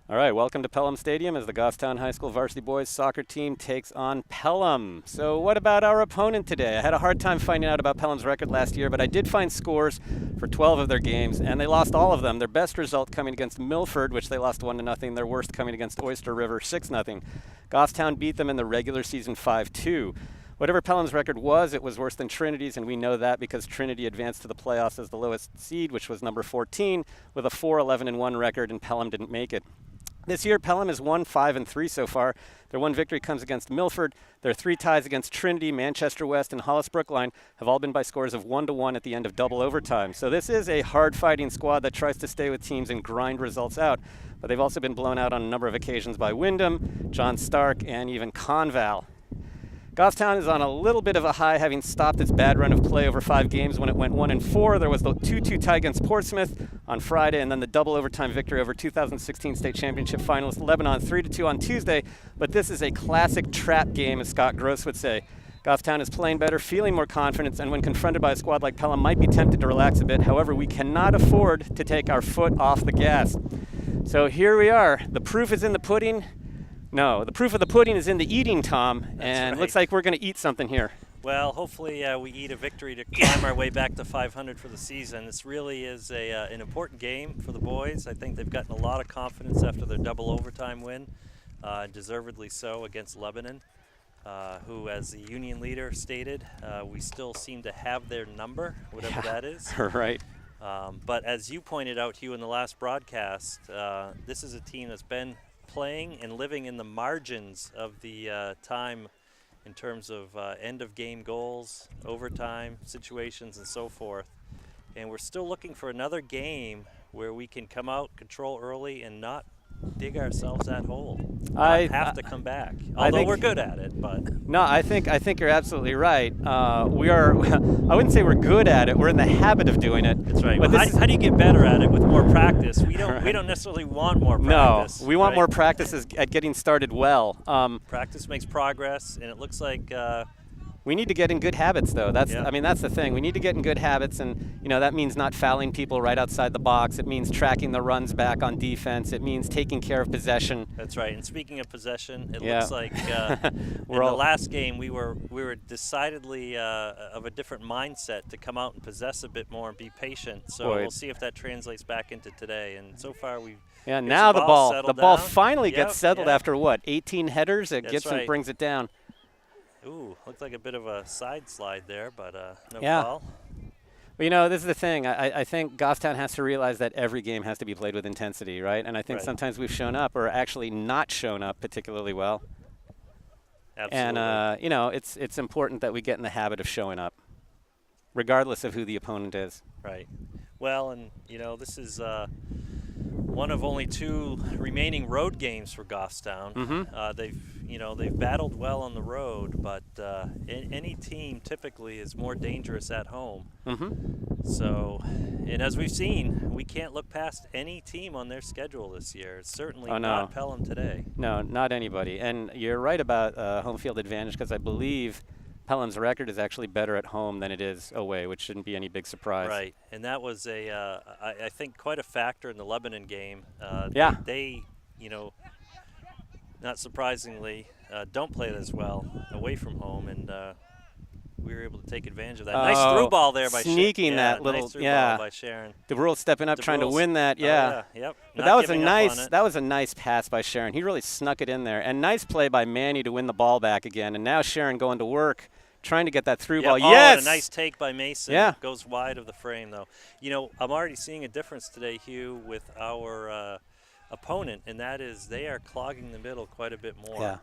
All right, welcome to Pelham Stadium as the Goffstown High School varsity boys soccer team takes on Pelham. So what about our opponent today? I had a hard time finding out about Pelham's record last year, but I did find scores for 12 of their games, and they lost all of them. Their best result coming against Milford, which they lost 1-0. Their worst coming against Oyster River, 6-0. Goffstown beat them in the regular season 5-2. Whatever Pelham's record was, it was worse than Trinity's, and we know that because Trinity advanced to the playoffs as the lowest seed, which was number 14, with a 4-11-1 record, and Pelham didn't make it. This year, Pelham has won 5-3 so far. Their one victory comes against Milford. Their three ties against Trinity, Manchester West, and Hollis Brookline have all been by scores of 1-1 at the end of double overtime. So this is a hard-fighting squad that tries to stay with teams and grind results out. But they've also been blown out on a number of occasions by Wyndham, John Stark, and even Conval. Goffstown is on a little bit of a high, having stopped its bad run of play over 5 games when it went 1-4. There was the 2-2 tie against Portsmouth on Friday, and then the double overtime victory over 2016 state championship finalist Lebanon 3-2 on Tuesday. But this is a classic trap game, as Scott Gross would say. Goffstown is playing better, feeling more confidence, and when confronted by a squad like Pelham, might be tempted to relax a bit. However, we cannot afford to take our foot off the gas. So here we are. The proof is in the pudding. No, the proof of the pudding is in the eating, Tom, and right. Looks like we're going to eat something here. Well, hopefully we eat a victory to climb our way back to 500 for the season. This really is an important game for the boys. I think they've gotten a lot of confidence after their double overtime win, deservedly so, against Lebanon, who, as the union leader stated, we still seem to have their number, whatever that is. Right. But as you pointed out, Hugh, in the last broadcast, this is a team that's been playing and living in the margins of the time in terms of end-of-game goals, overtime situations, and so forth. And we're still looking for another game where we can come out, control early, and not dig ourselves that hole. I have to come back. Although we're good at it, but no, I think you're absolutely right. We are. I wouldn't say we're good at it. We're in the habit of doing it. That's right. But how do you get better at it with more practice? We don't. Right. We don't necessarily want more practice. No, we want more practice at getting started well. Practice makes progress, and it looks like. We need to get in good habits, though. That's yeah. I mean, that's the thing. We need to get in good habits, and that means not fouling people right outside the box. It means tracking the runs back on defense. It means taking care of possession. That's right. And speaking of possession, it looks like in the last game we were decidedly of a different mindset to come out and possess a bit more and be patient. So we'll see if that translates back into today. And so far we. Yeah. Now the ball finally gets settled after what 18 headers. It gets and brings it down. Ooh, looked like a bit of a side slide there, but no foul. Well, this is the thing. I think Goffstown has to realize that every game has to be played with intensity, right? And I think sometimes we've shown up or actually not shown up particularly well. Absolutely. And, it's important that we get in the habit of showing up, regardless of who the opponent is. Right. Well, and, this is one of only 2 remaining road games for Goffstown. Mm-hmm. They've battled well on the road, but any team typically is more dangerous at home. Mm-hmm. So, and as we've seen, we can't look past any team on their schedule this year. It's certainly not Pelham today. No, not anybody. And you're right about home field advantage, because I believe Pelham's record is actually better at home than it is away, which shouldn't be any big surprise. Right, and that was I think quite a factor in the Lebanon game. They not surprisingly, don't play it as well away from home, and we were able to take advantage of that. Nice through ball there by Sharon. Sneaking that little, nice through ball by Sharon. DeBrule stepping up, trying to win that, Yep. But that was a nice pass by Sharon. He really snuck it in there, and nice play by Manny to win the ball back again. And now Sharon going to work, trying to get that through ball. Yes! A nice take by Mason. Yeah. Goes wide of the frame, though. I'm already seeing a difference today, Hugh, with our opponent, and that is they are clogging the middle quite a bit more. Yeah.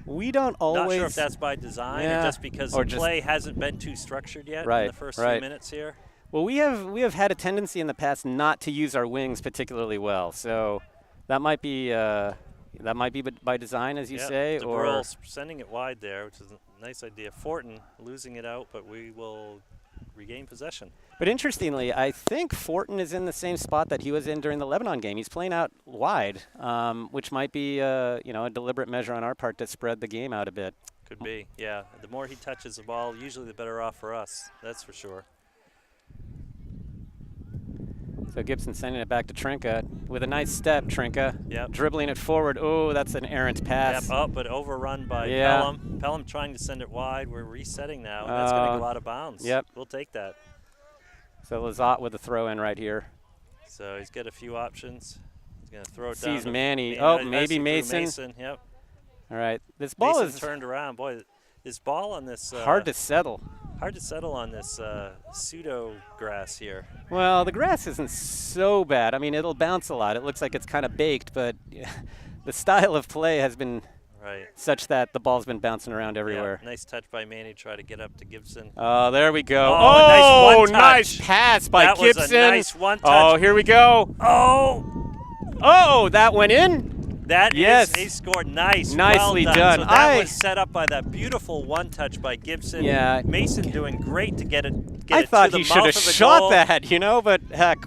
We don't always. Not sure if that's by design or just because the play hasn't been too structured yet in the first few minutes here. Well, we have had a tendency in the past not to use our wings particularly well, so that might be by design, as you say, or sending it wide there, which is a nice idea. Fortin losing it out, but we will regain possession. But interestingly, I think Fortin is in the same spot that he was in during the Lebanon game. He's playing out wide, which might be a deliberate measure on our part to spread the game out a bit. Could be, yeah. The more he touches the ball, usually the better off for us. That's for sure. So Gibson sending it back to Trinka with a nice step. Trinka Yep. dribbling it forward. Oh, that's an errant pass. Yep. Oh, but overrun by Pelham. Pelham trying to send it wide. We're resetting now, and that's going to go out of bounds. Yep. We'll take that. So Lazat with a throw in right here. So he's got a few options. He's going to throw it Sees down. Manny. Oh, maybe Mason. Yep. All right. This ball Mason is turned around. Boy, this ball on this hard to settle. Hard to settle on this pseudo grass here. Well, the grass isn't so bad. I mean, it'll bounce a lot. It looks like it's kind of baked, but the style of play has been such that the ball's been bouncing around everywhere. Yeah, nice touch by Manny. Try to get up to Gibson. Oh, there we go. Oh, nice pass by Gibson. That was a nice one touch. Oh, here we go. Oh, that went in. That is a score. Nice. Nicely well done. So that was set up by that beautiful one touch by Gibson. Yeah. Mason doing great to get it. I thought he should have shot that, but heck.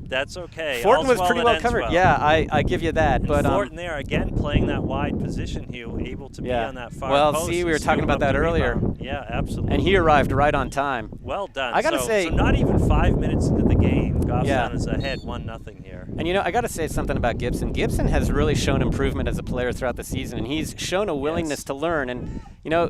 That's okay. Thornton was pretty well covered. Yeah, I give you that. And but Thornton there again playing that wide position, he was able to be on that far post. See, we were talking about that earlier. Yeah, absolutely. And he arrived right on time. Well done. I gotta say, so not even 5 minutes into the game, Goffstown is ahead 1-0 here. And I got to say something about Gibson. Gibson has really shown improvement as a player throughout the season, and he's shown a willingness to learn. And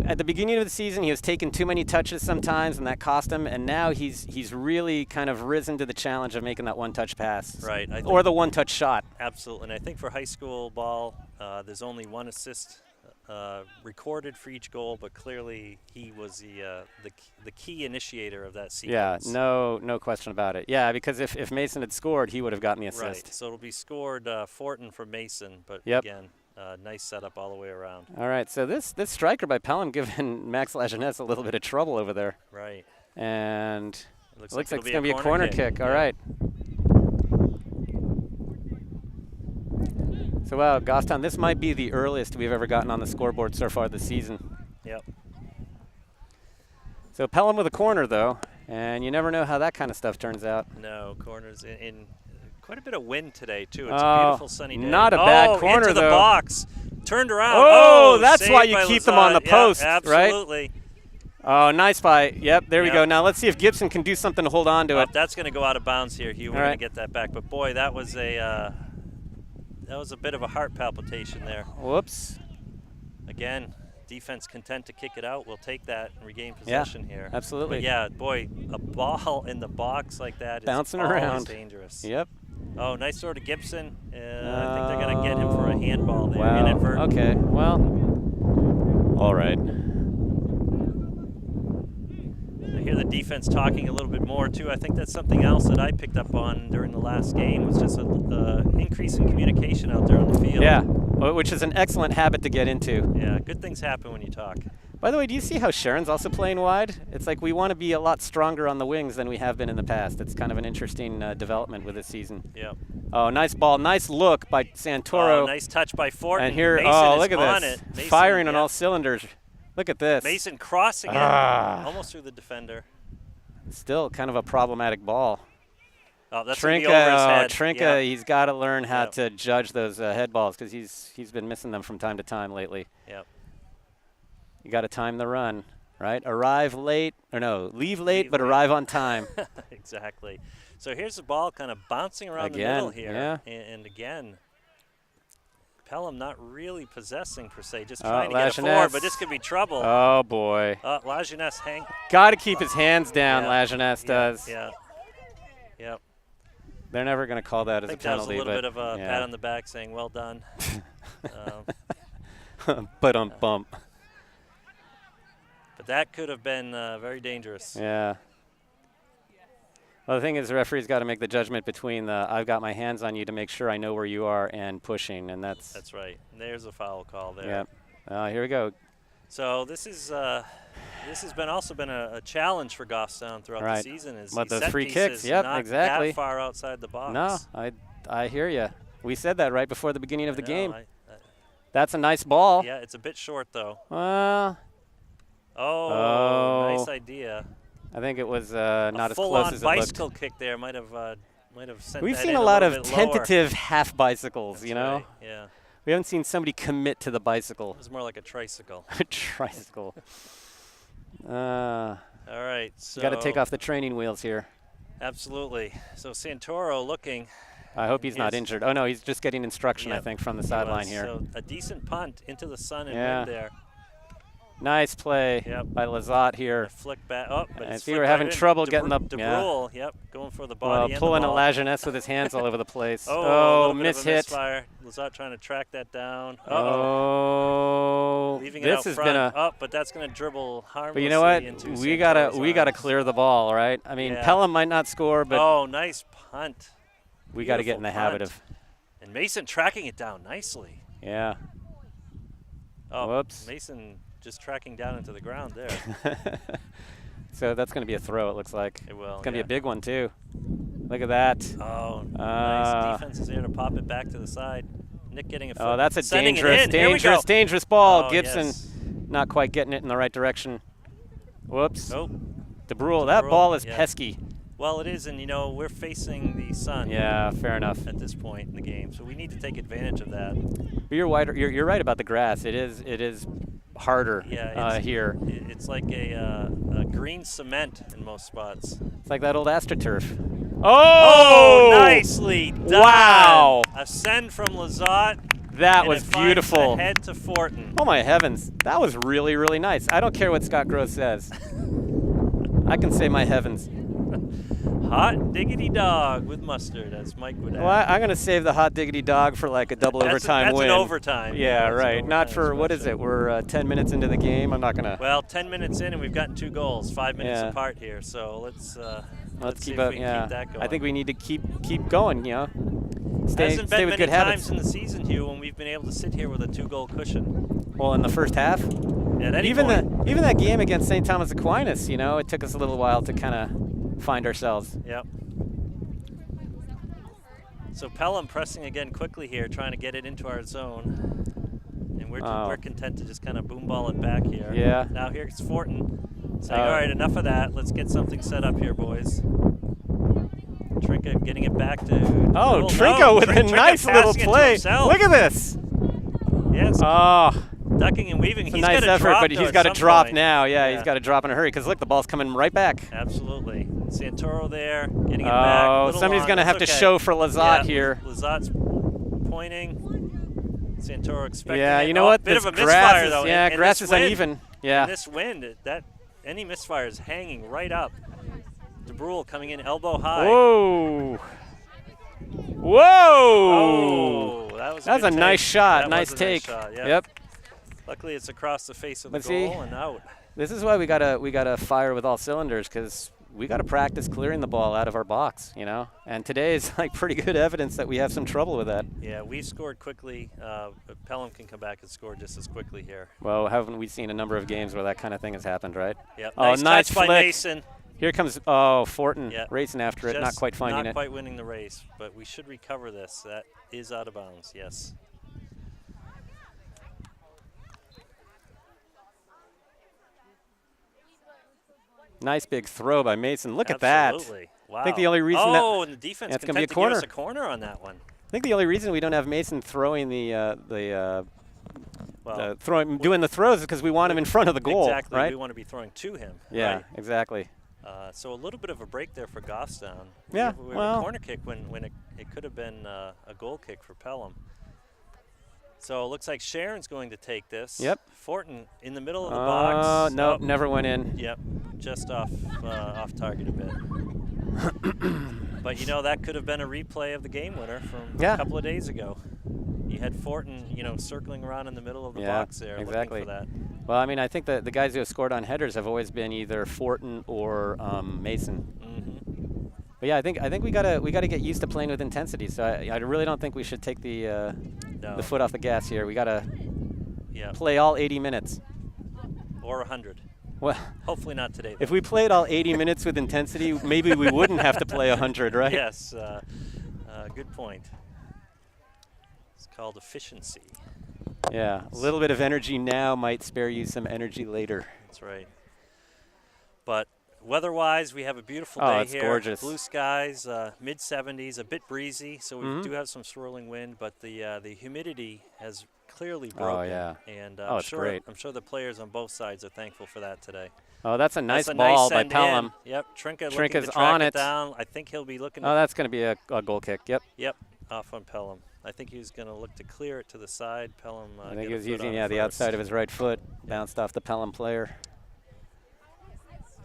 at the beginning of the season, he was taking too many touches sometimes, and that cost him. And now he's really kind of risen to the challenge of making that one-touch pass, right? Or the one-touch shot. Absolutely. And I think for high school ball, there's only one assist recorded for each goal, but clearly he was the key initiator of that sequence. Yeah, no question about it. Yeah, because if Mason had scored, he would have gotten the assist. Right. So it'll be scored Fortin for Mason, but again, nice setup all the way around. All right, so this striker by Pelham giving Max Lajeunesse a little bit of trouble over there. Right. And it looks like it's going to be a corner kick. All right. So, wow, Goffstown, this might be the earliest we've ever gotten on the scoreboard so far this season. Yep. So Pelham with a corner, though, and you never know how that kind of stuff turns out. No, corners in quite a bit of wind today, too. It's a beautiful sunny day. Not a bad corner, into though. the box. Turned around. Oh, that's why you keep them on the post, right? Absolutely. Oh, nice fight. Yep, there we go. Now let's see if Gibson can do something to hold on to it. That's going to go out of bounds here, Hugh. We're going to get that back. But, boy, that was a bit of a heart palpitation there. Whoops. Again, defense content to kick it out. We'll take that and regain possession here. Absolutely. But yeah, boy, a ball in the box like that is bouncing always around. Dangerous. Yep. Oh, nice throw to Gibson. I think they're going to get him for a handball there. Wow. Inadvertent. Okay, well, all right. I hear the defense talking a little bit more, too. I think that's something else that I picked up on during the last game was just an increase in communication out there on the field. Yeah, which is an excellent habit to get into. Yeah, good things happen when you talk. By the way, do you see how Sharon's also playing wide? It's like we want to be a lot stronger on the wings than we have been in the past. It's kind of an interesting development with this season. Yeah. Oh, nice ball. Nice look by Santoro. Oh, nice touch by Fortin. And here, Mason look at this. Mason, firing on all cylinders. Look at this. Mason crossing it almost through the defender. Still kind of a problematic ball. Oh, that's Trinka, over his head. Trinka, he's got to learn how to judge those head balls because he's been missing them from time to time lately. Yep. You got to time the run, right? Arrive late, or no, leave late, but arrive on time. Exactly. So here's the ball kind of bouncing around the middle here. Yeah. And again, Pelham not really possessing per se, just trying to get a Lajeunesse. forward, but this could be trouble. Oh, boy. Lajeunesse got to keep his hands down, Lajeunesse does. Yeah. Yep. They're never going to call that as a penalty. That was a little bit of a pat on the back saying, well done. But bump. But that could have been very dangerous. Yeah. Well, the thing is, the referee's got to make the judgment between the I've got my hands on you to make sure I know where you are and pushing, and that's... That's right. And there's a foul call there. Yeah. Here we go. So this has also been a challenge for Goffstown throughout the season. But those free kicks, not exactly. that far outside the box. No, I hear you. We said that right before the beginning of the game. That's a nice ball. Yeah, it's a bit short, though. Well... Oh, nice idea. I think it was not as close as it looked. A full-on bicycle kick there might have sent We've that seen in a lot of bit tentative half bicycles, That's you know? Right. Yeah. We haven't seen somebody commit to the bicycle. It was more like a tricycle. A tricycle. All right. So got to take off the training wheels here. Absolutely. So Santoro looking. I hope he's not injured. Oh, no, he's just getting instruction, I Yep, think, from the he sideline was. here. So a decent punt into the sun and Yeah. wind there. Nice play Yep. by Lazat here. A flick back. Oh, but I it's see we're flicked having right in. trouble getting the DeBrule, yep, going for the well, body and pulling the a ball. Lajeunesse with his hands all over the place. Oh, a Oh, little bit of a mishit. misfire. Lazat trying to track that down. Oh, Leaving it this out has front. been a. Up, but that's going to dribble harmlessly But you know what? into We Santoro's gotta arms. clear the ball, right? I mean, Yeah. Pelham might not score, but Oh, nice punt. we got to get in the Beautiful habit punt. of. And Mason tracking it down nicely. Yeah. Oh, Whoops. Mason just tracking down into the ground there. So that's going to be a throw, it looks like. It will. It's going to be a big one, too. Look at that. Oh, nice. Defense is there to pop it back to the side. Nick getting a foot. Oh, that's a Sending dangerous, it in. Here we go. dangerous ball. Oh, Gibson yes. not quite getting it in the right direction. Whoops. Oh, DeBrule, that DeBrule, ball is yeah. pesky. well, it is, and you know we're facing the sun. Yeah, fair enough. At this point in the game, so we need to take advantage of that. But you're right about the grass. It is harder Yeah, here. It's like a green cement in most spots. It's like that old AstroTurf. Oh, nicely done. Wow. A send from Lazat. That and was it finds beautiful. the head to Fortin. Oh my heavens, that was really, really nice. I don't care what Scott Gross says. I can say my heavens. Hot diggity dog with mustard, as Mike would add. Well, I'm going to save the hot diggity dog for like a double overtime that's win. That's an overtime. Yeah, that's right. an Not overtime for, what is special. it? We're 10 minutes into the game. I'm not going to. Well, 10 minutes in, and we've gotten 2 goals, 5 minutes Yeah. apart here. So let's see keep if up. we can Yeah, keep that going. I think we need to keep going. You know, Hasn't stay been with many good habits. times in the season, Hugh, when we've been able to sit here with a 2-goal cushion. Well, in the first half, At any even point. even that game against St. Thomas Aquinas, you know, it took us a little while to kind of find ourselves. Yep. So Pelham pressing again quickly here, trying to get it into our zone. And we're content to just kind of boom ball it back here. Yeah. Now here's Fortin saying, all right, enough of that. Let's get something set up here, boys. Trinka getting it back to... Oh, Trinka with a Trinka nice little passing it to play. himself. Look at this. Yes. Oh, Ducking and weaving. it's a He's nice gotta effort, drop, but though, he's at got to some drop point. now. Yeah, he's got to drop in a hurry because look, the ball's coming right back. Absolutely. Santoro there, getting it back. Oh, Little somebody's long, going to have that's to okay. show for Lazat Yeah, here. Lazat's pointing. Santoro expecting Yeah, it. you know Oh, what? Bit This of a grass misfire, is, though. yeah, and grass this is wind, uneven. Yeah. And this wind, any misfire is hanging right up. DeBrule coming in elbow high. Whoa. Whoa. Oh, that was That was a good nice take. shot. That Nice was a take. Nice shot, yeah. Yep. Luckily, it's across the face of the But see, goal and out. This is why we gotta fire with all cylinders because we gotta practice clearing the ball out of our box, you know. And today is like pretty good evidence that we have some trouble with that. Yeah, we scored quickly. But Pelham can come back and score just as quickly here. Well, haven't we seen a number of games where that kind of thing has happened, right? Yep. Oh, nice touch by flick. Mason. Here comes Fortin Yeah. racing after it, not Just quite finding not it. quite winning the race, but we should recover this. That is out of bounds, yes. Nice big throw by Mason. Look Absolutely. at that. Wow. I think the only reason and the defense Yeah, it's content gonna be a to corner. give us a corner on that one. I think the only reason we don't have Mason throwing doing the throws is because we want him in front of the goal, Exactly. right? We want to be throwing to him. Yeah, Right? exactly. So a little bit of a break there for Goffstown. Yeah, We have well. a corner kick when it could have been a goal kick for Pelham. So it looks like Sharon's going to take this. Yep. Fortin in the middle of the box. Oh, no, Oh, never went in. Yep, just off target a bit. But you know that could have been a replay of the game winner from a couple of days ago. You had Fortin, circling around in the middle of the box there, exactly. looking for that. Well, I mean, I think that the guys who have scored on headers have always been either Fortin or Mason. Mm-hmm. But yeah, I think we gotta get used to playing with intensity. So I really don't think we should take the foot off the gas here. We gotta play all 80 minutes. Or 100. Well, hopefully not today, though. If we played all 80 minutes with intensity, maybe we wouldn't have to play 100, right? Yes, good point. It's called efficiency. Yeah, a little bit of energy now might spare you some energy later. That's right. But weather-wise, we have a beautiful Oh, day it's here. gorgeous. Blue skies, mid-70s, a bit breezy, so we do have some swirling wind, but the humidity has clearly broken. Oh, yeah. And It's great. I'm sure the players on both sides are thankful for that today. Oh, that's a nice That's a ball by send Pelham. in. Yep, Trinka looking Trinka's to track on it it. down. I think he'll be looking Oh, that's going to be a goal kick. Yep. Yep, off on Pelham. I think he was going to look to clear it to the side. Pelham. I think get he a was foot using on it the first. outside of his right foot, bounced off the Pelham player.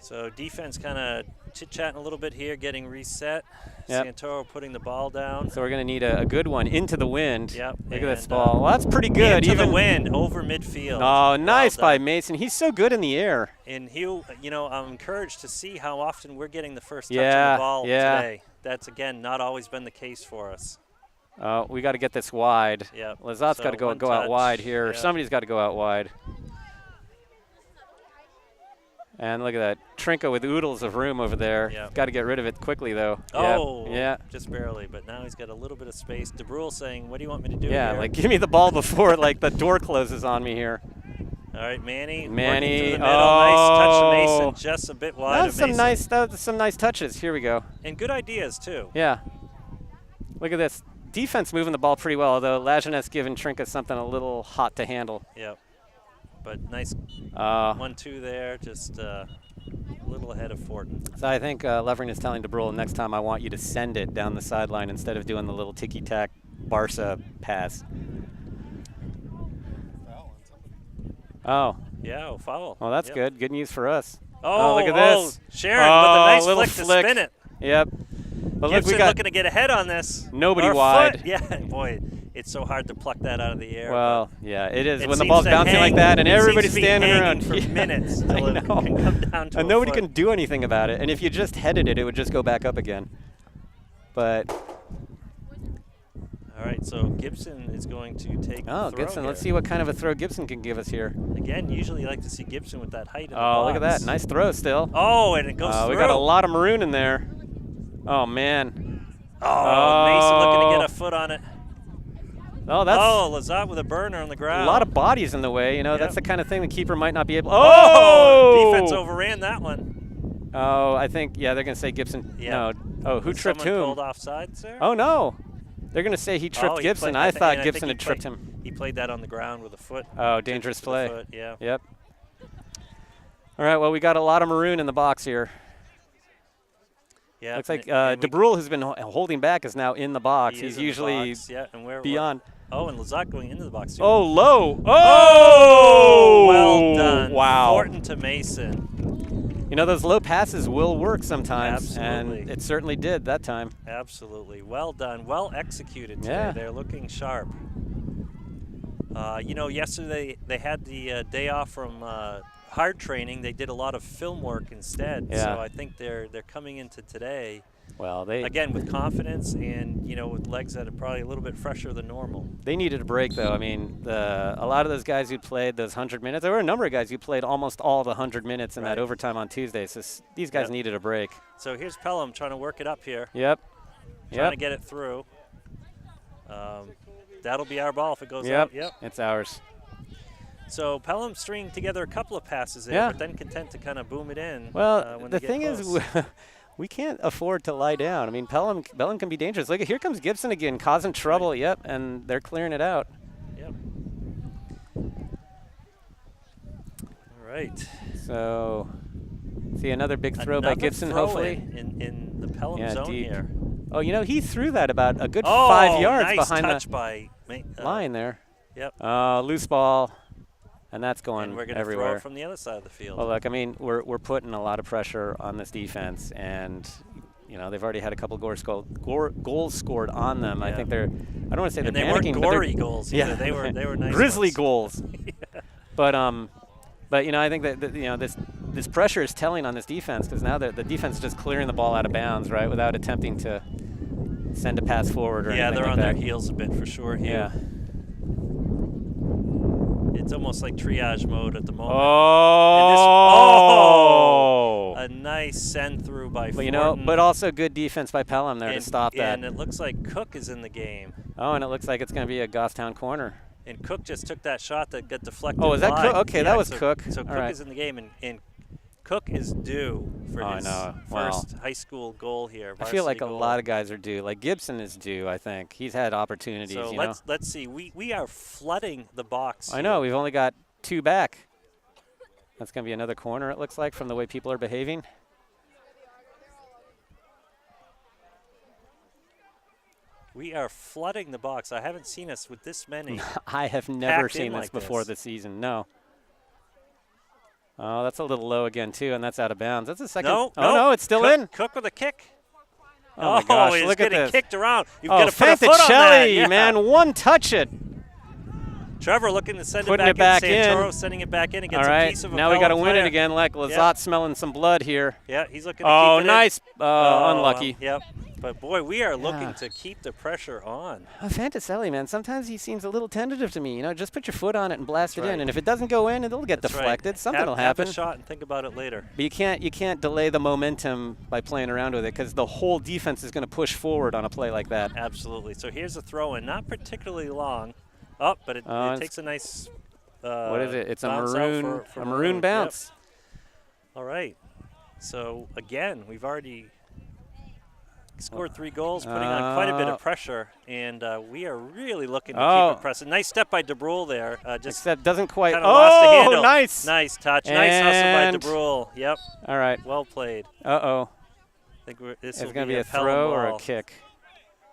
So defense kind of chit-chatting a little bit here, getting reset. Yep. Santoro putting the ball down. So we're going to need a good one into the wind. Yep. Look at this ball. Well, that's pretty good. Into Even the wind, over midfield. Oh, nice Well by done. Mason. He's so good in the air. And he'll, I'm encouraged to see how often we're getting the first touch Yeah, on the ball yeah. today. That's, again, not always been the case for us. We got to get this wide. Yep. Lazat's So got to go one out touch, wide here. yeah. Somebody's got to go out wide. And look at that. Trinka with oodles of room over there. Yep. Got to get rid of it quickly, though. Oh, Yeah. just barely. But now he's got a little bit of space. DeBrule saying, what do you want me to do Yeah, here? like give me the ball before like the door closes on me here. All right, Manny. Manny, working through the middle. Nice touch to oh. Mason, just a bit wide of Mason. That's some nice touches. Here we go. And good ideas, too. Yeah. Look at this. Defense moving the ball pretty well, although Lajeunesse giving Trinka something a little hot to handle. Yep. But nice 1-2 there, just a little ahead of Fortin. So I think Levering is telling DeBrule, next time I want you to send it down the sideline instead of doing the little ticky-tack Barca pass. Oh. Yeah, foul. Well, that's Yep. good. Good news for us. Oh, look at this. Sharon with a nice little flick to spin it. Yep. But look, Gibson we got looking to get ahead on this. nobody Or wide. Foot. Yeah, boy, it's so hard to pluck that out of the air. Well, yeah, it is. It When the seems ball's to bouncing like hang- that and it seems everybody's to be standing hanging around for Yeah, minutes I till it know. can come down to And a nobody foot. can do anything about it. And if you just headed it, it would just go back up again. But All right, so Gibson is going to take the throw Gibson, let's here. see what kind of a throw Gibson can give us here. Again, usually you like to see Gibson with that height in the Oh, look at box. that. Nice throw still. Oh, and it goes through. We got a lot of maroon in there. Oh, man. Oh, Mason looking to get a foot on it. Oh, that's Oh, Lazat with a burner on the ground. a lot of bodies in the way. You know, Yep. that's the kind of thing the keeper might not be able. Oh! Defense overran that one. Oh, I think, yeah, they're going to say Gibson. Yeah. No. Oh, who Was tripped someone whom? called offsides there? Oh, no. They're going to say he tripped Oh, he Gibson. played- I thi- thought and Gibson he had tripped played- him. He played that on the ground with a foot. Oh, dangerous To the play. foot, yeah. Yep. All right, well, we got a lot of maroon in the box here. Yeah. Looks like and we- DeBrule, who's been holding back, is now in the box. he He's is in the usually box, yeah, and we're beyond. Oh, and Lazat going into the box too. Oh, low. Oh! Well done. Wow. Fortin to Mason. You know, those low passes will work sometimes. Absolutely. And it certainly did that time. Absolutely. Well done. Well executed today. Yeah. They're looking sharp. Yesterday they had the day off from hard training. They did a lot of film work instead. Yeah. So I think they're coming into today, Well, they again, with confidence and, with legs that are probably a little bit fresher than normal. They needed a break, though. I mean, a lot of those guys who played those 100 minutes, there were a number of guys who played almost all the 100 minutes in that Right. overtime on Tuesday. So these guys Yep. needed a break. So here's Pelham trying to work it up here. Yep. Trying to get it through. That'll be our ball if it goes out. Yep. It's ours. So Pelham stringing together a couple of passes there, Yeah. but then content to kind of boom it in. Well, when the they get thing close. is, we can't afford to lie down. I mean, Pelham can be dangerous. Look, here comes Gibson again, causing trouble. Right. Yep, and they're clearing it out. Yep. All right. So, see another big throw by Another Gibson, throw hopefully. in the Pelham Yeah, zone deep. here. Oh, he threw that about a good Oh, 5 yards nice behind touch the by line there. Yep. Loose ball, and that's going And we're going to throw everywhere. it from the other side of the field. Well, look, I mean, we're putting a lot of pressure on this defense, and they've already had a couple goals scored on them. I Yeah. think I don't want to say and they're they weren't panicking, but they're gory goals either. Yeah. They were nice Grizzly ones. goals. Yeah. But I think that this pressure is telling on this defense, because now the defense is just clearing the ball out of bounds, right, without attempting to send a pass forward or Yeah, anything they're like on that. their heels a bit for sure here. Yeah. It's almost like triage mode at the moment. Oh. A nice send through by But Fortin. but also good defense by Pelham there to and, stop that. And it looks like Cook is in the game. Oh, and it looks like it's going to be a Goffstown corner. And Cook just took that shot that got deflected. Oh, is that wide. Cook? Okay, Yeah, that was so, Cook. So All Cook right. is in the game, and Cook is due for his first high school goal here. I feel like goal. a lot of guys are due. Like Gibson is due, I think. He's had opportunities, So let's see. We are flooding the box. I know. We've only got 2 back. That's going to be another corner, it looks like, from the way people are behaving. We are flooding the box. I haven't seen us with this many. I have never seen like this before this season. No. Oh, that's a little low again, too, and that's out of bounds. That's a second. No, it's still in. Cook with a kick. Oh, my gosh, he's look at getting this. kicked around. You've got to put a foot on Fanticelli, that. man, one touch it. Trevor looking to send Putting it it back in. Santoro sending it back in against All right, a piece of a now we got to win player. it again. Like Lizotte smelling some blood here. Yeah, he's looking to keep it nice. in. Unlucky. Yep. But, boy, we are looking to keep the pressure on. Fanticelli, man, sometimes he seems a little tentative to me. You know, just put your foot on it and blast it in. And if it doesn't go in, it'll get deflected. Something will happen. Have a shot and think about it later. But you can't delay the momentum by playing around with it because the whole defense is going to push forward on a play like that. Absolutely. So here's a throw-in, not particularly long. Oh, but it takes a nice what is it? It's a maroon maroon bounce. Yep. All right. So, again, we've already scored 3 goals, putting on quite a bit of pressure, and we are really looking to keep it pressing. Nice step by DeBrule there. Except doesn't quite. Lost the handle. Nice. Nice touch. Nice hustle by DeBrule. Yep. All right. Well played. I think this it's going to be a throw or a kick.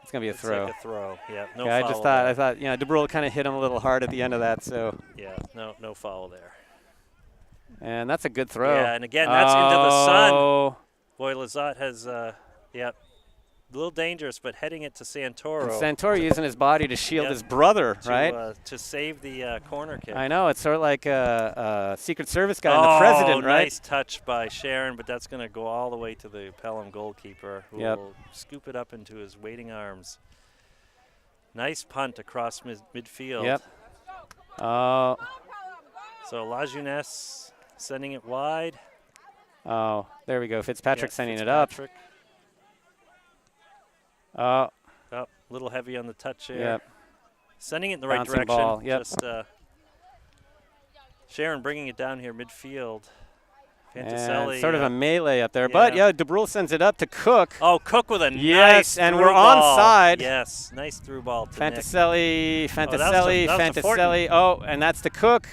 It's going to be a throw. Like a throw. Yeah. No yeah, foul I thought, DeBrule kind of hit him a little hard at the end of that. So. Yeah. No foul there. And that's a good throw. Yeah, and again, that's into the sun. Boy, Lizotte has, a little dangerous, but heading it to Santoro. And Santoro using his body to shield his brother, right? To save the corner kick. I know. It's sort of like a Secret Service guy and the president, right? Nice touch by Sharon, but that's going to go all the way to the Pelham goalkeeper, who will scoop it up into his waiting arms. Nice punt across midfield. Yep. So La Jeunesse sending it wide. Oh, there we go. Fitzpatrick sending it up. A little heavy on the touch there. Yep. Sending it in the right Bouncing direction. Ball. Yep. Just Sharon bringing it down here midfield. Fanticelli. Sort of a melee up there. But, DeBrule sends it up to Cook. Oh, Cook with a nice and we're ball. onside. Yes, nice through ball to Fanticelli. Fanticelli. Oh, and that's to Cook.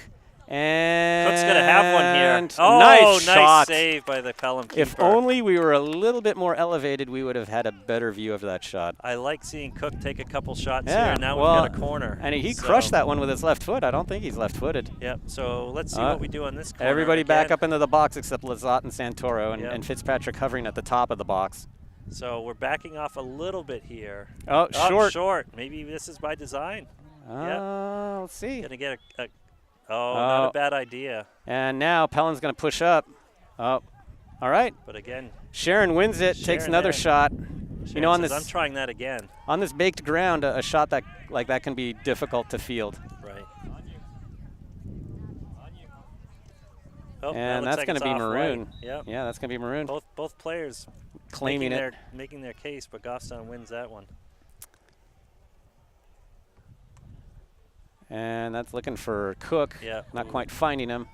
And Cook's going to have one here. Oh, nice shot. Save by the Pelham keeper. If only we were a little bit more elevated, we would have had a better view of that shot. I like seeing Cook take a couple shots here. Now we've got a corner. And he crushed that one with his left foot. I don't think he's left-footed. Yep. So let's see what we do on this corner. Everybody back up into the box except Lizotte and Santoro and Fitzpatrick hovering at the top of the box. So we're backing off a little bit here. Oh, short. Maybe this is by design. Let's see. Going to get not a bad idea. And now Pelham's going to push up. Oh, all right. But again, Sharon wins it, takes another shot. Sharon on says, this, I'm trying that again. On this baked ground, a shot like that can be difficult to field. Right. And that's going to be maroon. Right. Yep. Yeah, that's going to be maroon. Both players claiming making their case, but Goffstown wins that one. And that's looking for Cook. Yeah. Not quite finding him.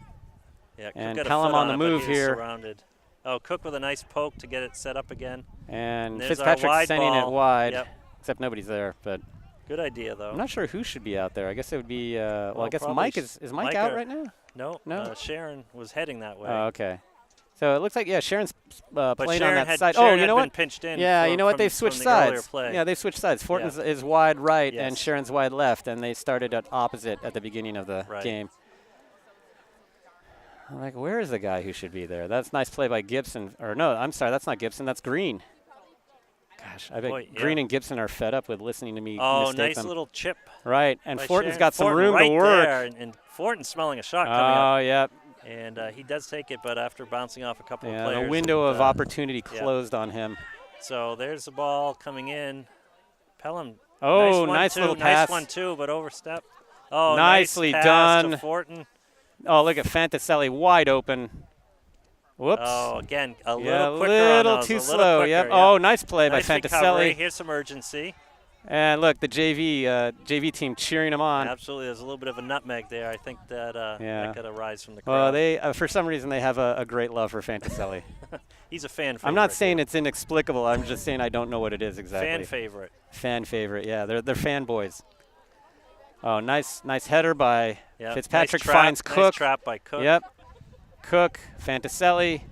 Yeah. And Pelham on the move here. Surrounded. Oh, Cook with a nice poke to get it set up again. And Fitzpatrick sending it wide. Yep. Except nobody's there. But good idea, though. I'm not sure who should be out there. I guess it would be. I guess Mike is Mike out right now? No. Sharon was heading that way. Oh, okay. So it looks like Sharon's playing Sharon on that side. Sharon you know what? Pinched in you know what? They've switched sides. Play. Yeah, they've switched sides. Fortin's is wide right and Sharon's wide left, and they started at opposite at the beginning of the game. I'm like, where is the guy who should be there? That's nice play by Gibson. Or no, I'm sorry, that's not Gibson. That's Green. Gosh, I bet Green and Gibson are fed up with listening to me mistake nice them. little chip. Right, and Fortin's got some Fortin room right to work. There, and Fortin's smelling a shot coming up. Oh, yep. And he does take it, but after bouncing off a couple of players. Yeah, the window of opportunity closed on him. So there's the ball coming in. Pelham. Oh, nice little pass. Nice one, too, but overstepped. Oh, nicely nice done. Pass to Fortin. Oh, look at Fanticelli wide open. Whoops. Oh, again, a little quicker. A little too slow. Yep. Oh, nice play by Fanticelli. Here's some urgency. And look, the JV team cheering him on. Absolutely. There's a little bit of a nutmeg there. I think that that got a rise from the crowd. Well, they for some reason they have a great love for Fantaselli. He's a fan favorite. I'm not saying it's inexplicable. I'm just saying I don't know what it is exactly. Fan favorite. Fan favorite. Yeah, they're fanboys. Oh, nice header by Fitzpatrick. Nice Finds trap, Cook. Nice trap by Cook. Yep. Cook, Fantaselli.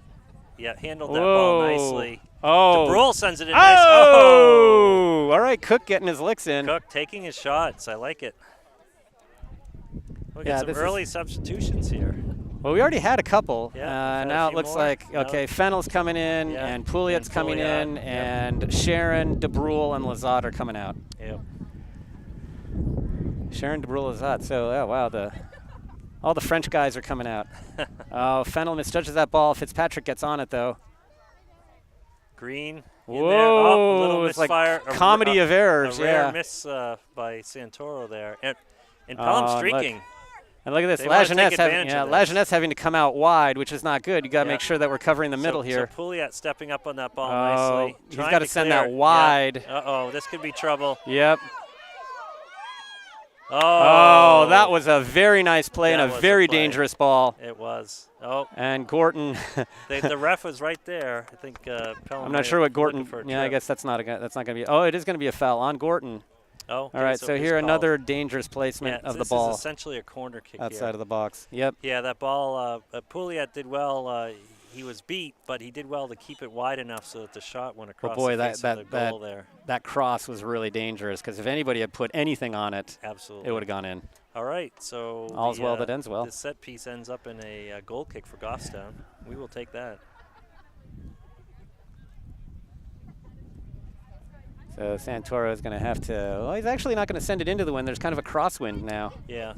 Yeah, handled that ball nicely. Oh. DeBrule sends it in Oh! nice. Oh! All right, Cook getting his licks in. Cook taking his shots. I like it. We Yeah, got some early substitutions here. Well, we already had a couple. Yeah, now it looks more. like, okay, Fennel's coming in, Yeah, and Pouliot's coming in, and Sharon, DeBrule, and Lazat are coming out. Yep. Sharon, DeBrule, Lazat. So, oh, wow, all the French guys are coming out. Oh, Fennel misjudges that ball. Fitzpatrick gets on it, though. Green. Whoa, there. Oh, a little it's misfire. like comedy of errors, a rare miss by Santoro there. And Pelham streaking. Look. And look at this, Lajeunesse having to come out wide, which is not good. You got to make sure that we're covering the middle here. So Pouliot stepping up on that ball nicely. He's got to send that wide. Yeah. Uh-oh, this could be trouble. Yep. Oh, that was a very nice play and a very dangerous ball. It was. Oh. And Gorton. The ref was right there. I think Pelham. I'm not sure what Gorton. Yeah, I guess that's not going to be. Oh, it is going to be a foul on Gorton. Oh. All right. So here another dangerous placement of the ball. This is essentially a corner kick outside of the box. Yep. Yeah, that ball. Pouliot did well. He was beat, but he did well to keep it wide enough so that the shot went across the face of the goal there. That cross was really dangerous because if anybody had put anything on it, absolutely, it would have gone in. All right, so all's well that ends well. This set piece ends up in a goal kick for Goffstown. We will take that. So Santoro is going to have to. Well, he's actually not going to send it into the wind. There's kind of a crosswind now. Yeah.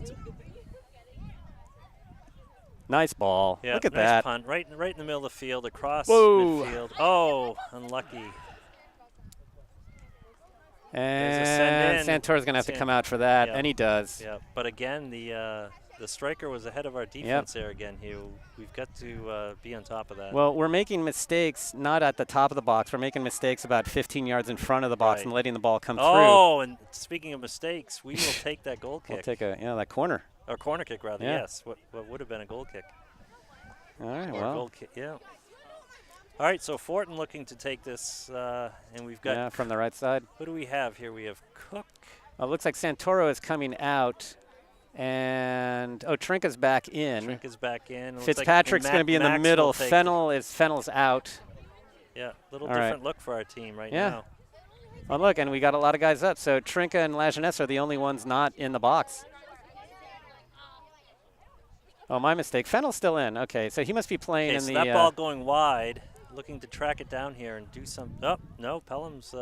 Nice ball. Yeah, look at nice that. Punt. Right in the middle of the field, across Whoa. midfield. Oh, unlucky. And Santoro's going to have to come out for that, and he does. Yeah, but again, the striker was ahead of our defense there again, Hugh. We've got to be on top of that. Well, we're making mistakes not at the top of the box. We're making mistakes about 15 yards in front of the box and letting the ball come through. Oh, and speaking of mistakes, we will take that goal kick. We'll take that corner. Or corner kick, rather, yes. What would have been a goal kick. All right, or goal kick, yeah. All right, so Fortin looking to take this, and we've got... Yeah, from the right side. What do we have here? We have Cook. Well, it looks like Santoro is coming out, and, Trinka's back in. Trinka's back in. Fitzpatrick's going to be in the middle. Fennel's out. Yeah, a little different look for our team right now. Well, look, and we got a lot of guys up, so Trinka and Lajeunesse are the only ones not in the box. Oh, my mistake. Fennel's still in. Okay, so he must be playing in the... that ball going wide, looking to track it down here and do some... Oh, no, Pelham's...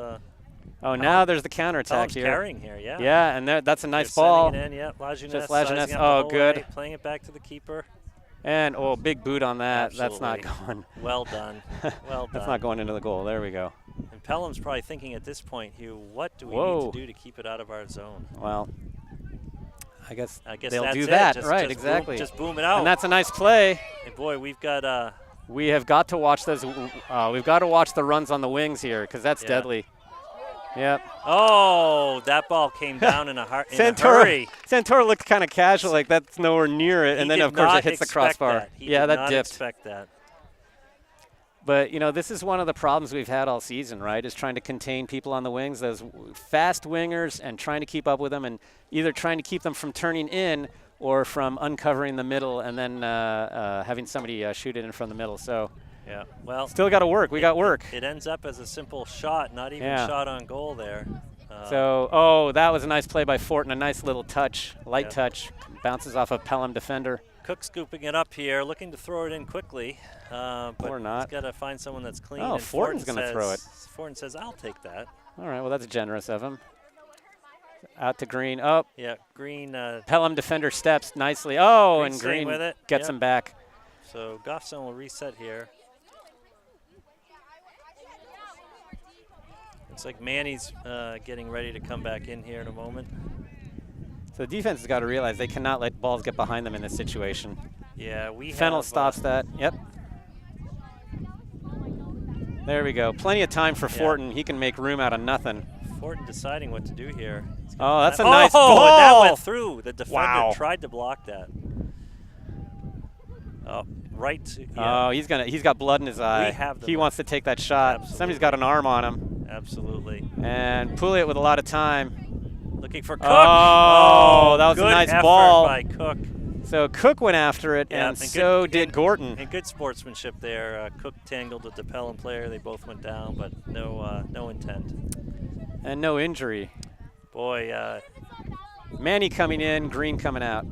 now there's the counterattack here. Carrying here, yeah. Yeah, and that's a nice ball. Sending it in, yeah. Lajeunesse. Just Lajeunesse. Oh, good. Way, playing it back to the keeper. And, big boot on that. Absolutely. That's not going. Well done. Well done. That's not going into the goal. There we go. And Pelham's probably thinking at this point, Hugh, what do we need to do to keep it out of our zone? Well... I guess they'll that's do that, just exactly. Just boom it out. And that's a nice play. Hey, boy, we've got. We have got to watch those. We've got to watch the runs on the wings here because that's deadly. Yep. Oh, that ball came down in a hurry. Santoro looked kind of casual, like that's nowhere near it, and then of course it hits the crossbar. He did that not dipped. Expect that. But, this is one of the problems we've had all season, right, is trying to contain people on the wings, those fast wingers, and trying to keep up with them, and either trying to keep them from turning in or from uncovering the middle and then having somebody shoot it in from the middle. So, yeah, well, still got to work. We got work. It ends up as a simple shot, not even a shot on goal there. That was a nice play by Fortin, a nice little touch, light touch, bounces off a Pelham defender. Cook scooping it up here, looking to throw it in quickly. But or not. He's got to find someone that's clean. Oh, Fortin's going to throw it. Fortin says, I'll take that. All right, well, that's generous of him. Out to Green. Oh. Yeah, Green. Pelham defender steps nicely. Oh, and Green with it. Gets him back. So Goffstown will reset here. Looks like Manny's getting ready to come back in here in a moment. So the defense has got to realize they cannot let balls get behind them in this situation. Yeah, Fennel stops that. Yep. There we go. Plenty of time for Fortin. He can make room out of nothing. Fortin deciding what to do here. Oh, that's a nice ball. ball. That went through. The defender Wow. tried to block that. Oh, right. Oh, he's got blood in his eye. He wants to take that shot. Absolutely. Somebody's got an arm on him. Absolutely. And Pouliot with a lot of time. Looking for Cook. Oh, that was a nice effort ball by Cook. So Cook went after it, Yeah, and so did Gorton. And good sportsmanship there. Cook tangled with the Pelham player. They both went down, but no intent. And no injury. Boy, Manny coming in, Green coming out.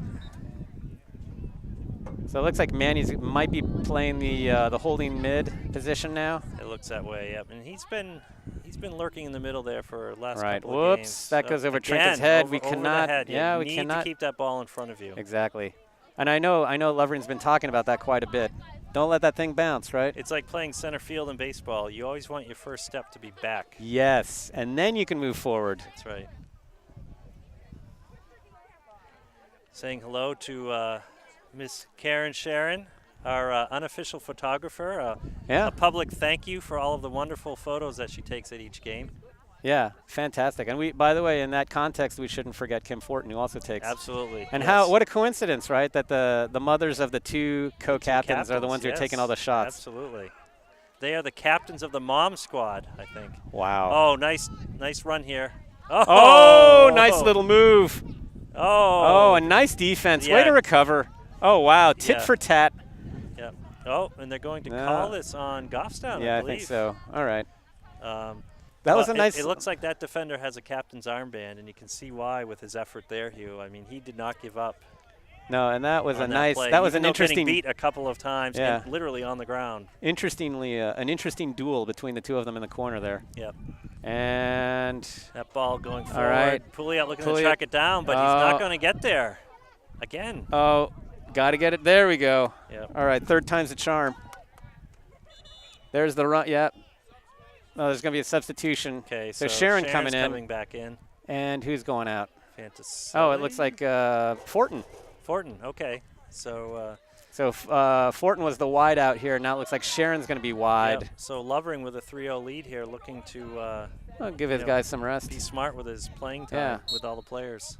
So it looks like Manny's might be playing the holding mid position now. it looks that way. Yep, and he's been lurking in the middle there for the last Right. couple of games. Whoops, that goes over Again, Trinka's head. Over, We over cannot. the head. Yeah, we need cannot. to keep that ball in front of you. Exactly. And I know Lovren's been talking about that quite a bit. Don't let that thing bounce, right? It's like playing center field in baseball. You always want your first step to be back. Yes, and then you can move forward. That's right. Saying hello to Miss Karen Sharon, our unofficial photographer. Yeah. A public thank you for all of the wonderful photos that she takes at each game. Yeah, fantastic. And we, by the way, in that context, we shouldn't forget Kim Fortin, who also takes. Absolutely. And yes. what a coincidence, right? That the mothers of the two co-captains are the ones who are taking all the shots. Absolutely. They are the captains of the mom squad, I think. Wow. Oh, nice run here. Oh, nice little move. Oh. Oh, a nice defense. Yeah. Way to recover. Oh, wow. Tit Yeah. for tat. Yep. Oh, and they're going to call this on Goffstown, Yeah, I I believe. think so. All right. That was a nice. It looks like that defender has a captain's armband, and you can see why with his effort there, Hugh. I mean, he did not give up. No, and that was a on nice. play. That was Even an though getting interesting. beat a couple of times, Yeah. and literally on the ground. Interestingly, an interesting duel between the two of them in the corner there. Yep. And That ball going forward. All right. Pouliot looking to Pouliot. track it down, but he's not going to get there. Again. oh, got to get it. There we go. Yep. All right, third time's the charm. There's the run. Yep. Oh, there's going to be a substitution. Okay, So so Sharon Sharon's coming back in. And who's going out? Fantasy. Oh, it looks like Fortin. Fortin. Okay. So. So Fortin was the wide out here. Now it looks like Sharon's going to be wide. Yep. So Lovering with a 3-0 lead here, looking to I'll give his guys some rest. be smart with his playing time Yeah. with all the players.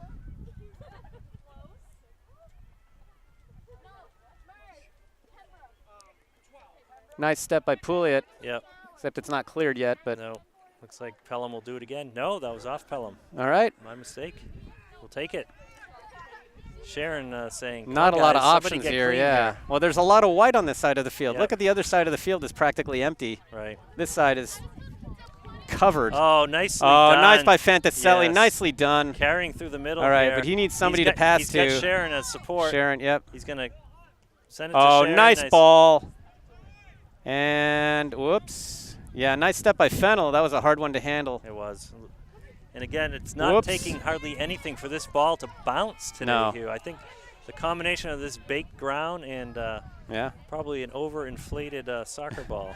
Nice step by Pouliot, Yep. except it's not cleared yet. But No. Looks like Pelham will do it again. No, that was off Pelham. all right. My mistake. We'll take it. Sharon saying, Not a lot of guys, somebody options get here, clean yeah. Well, there's a lot of white on this side of the field. Yep. Look at the other side of the field is practically empty. Right. This side is covered. Oh, nicely Oh, done. nice by Fantaselli. Yes. Nicely done. Carrying through the middle All right, here. but he needs somebody to pass he's to. got Sharon as support. Sharon, yep. He's going to send it to Oh, Sharon. nice ball. And whoops. Yeah, nice step by Fennell. That was a hard one to handle. It was. And again, it's not Whoops. taking hardly anything for this ball to bounce today, No. Hugh. I think the combination of this baked ground and Yeah. probably an overinflated soccer ball.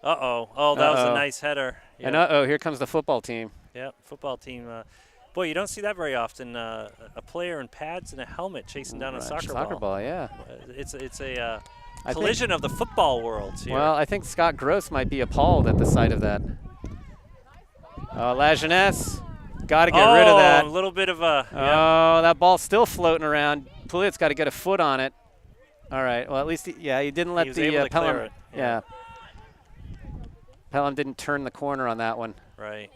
Uh-oh. Oh, that was a nice header. And uh-oh, here comes the football team. Yeah, football team. Boy, you don't see that very often. A player in pads and a helmet chasing down a soccer ball. Yeah. It's a I collision of the football worlds here. Well, I think Scott Gross might be appalled at the sight of that. Oh, La Jeunesse. Got to get rid of that. a little bit of a. Oh, that ball's still floating around. Pouliot's got to get a foot on it. All right. Well, at least, he didn't let was the able to clear Pelham. it, Yeah. Pelham didn't turn the corner on that one. Right.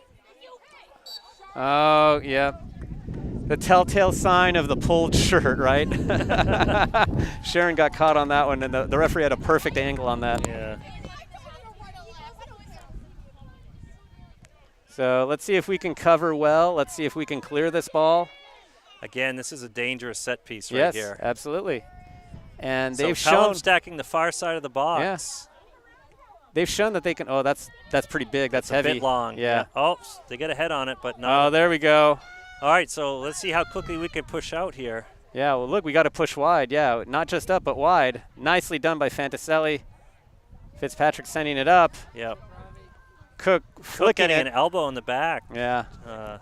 Oh, yeah. The telltale sign of the pulled shirt, right? Sharon got caught on that one, and the referee had a perfect angle on that. Yeah. So let's see if we can cover well. Let's see if we can clear this ball. Again, this is a dangerous set piece right Yes, here. absolutely. And So they've Pelham shown stacking the far side of the box. Yes. They've shown that they can. Oh, that's pretty big. That's It's heavy. a bit long. Yeah. Oh, they get a head on it, but no. Oh, there we go. All right, so let's see how quickly we can push out here. Yeah. Well, look, we got to push wide. Yeah, not just up, but wide. Nicely done by Fantaselli. Fitzpatrick sending it up. Yep. Cook flicking getting it. an elbow in the back. Yeah. Uh,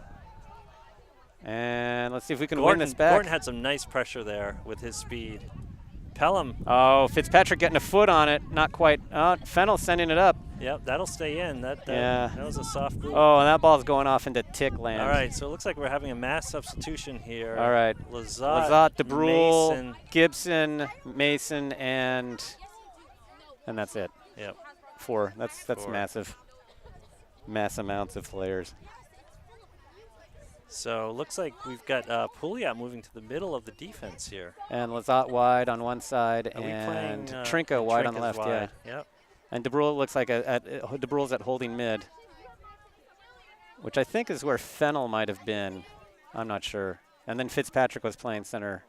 And let's see if we can Gordon, win this back. Gordon had some nice pressure there with his speed. Pelham. Oh, Fitzpatrick getting a foot on it. Not quite. Oh, Fennell sending it up. Yep, that'll stay in. That was a soft boot. Oh, and that ball's going off into tick land. All right, so it looks like we're having a mass substitution here. All right. Lizotte, DeBrule, Mason. Gibson, Mason, and that's it. Yep. 4. That's 4. massive. Mass amounts of players. So looks like we've got Pouliot moving to the middle of the defense here. And Lizotte wide on one side, and Trinka wide on the left. Wide. Yeah. Yep. And DeBrule looks like DeBrule's at holding mid, which I think is where Fennel might have been. I'm not sure. And then Fitzpatrick was playing center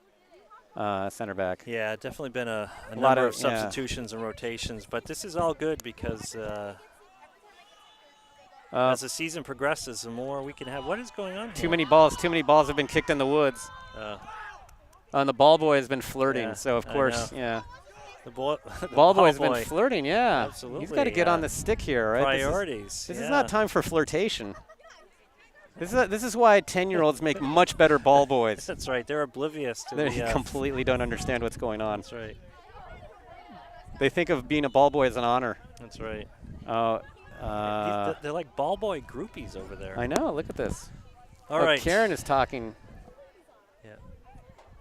back. Yeah, definitely been a number of substitutions and rotations, but this is all good because as the season progresses, the more we can have. What is going on here? Too many balls have been kicked in the woods. And the ball boy has been flirting, so of course, yeah. The ball boy's been flirting, yeah. Absolutely. He's got to get on the stick here, right? Priorities. This is not time for flirtation. This is why 10-year-olds make much better ball boys. That's right. They're oblivious to They completely don't understand what's going on. That's right. They think of being a ball boy as an honor. That's right. They're like ball boy groupies over there. I know. Look at this. All right. Karen is talking. Yeah.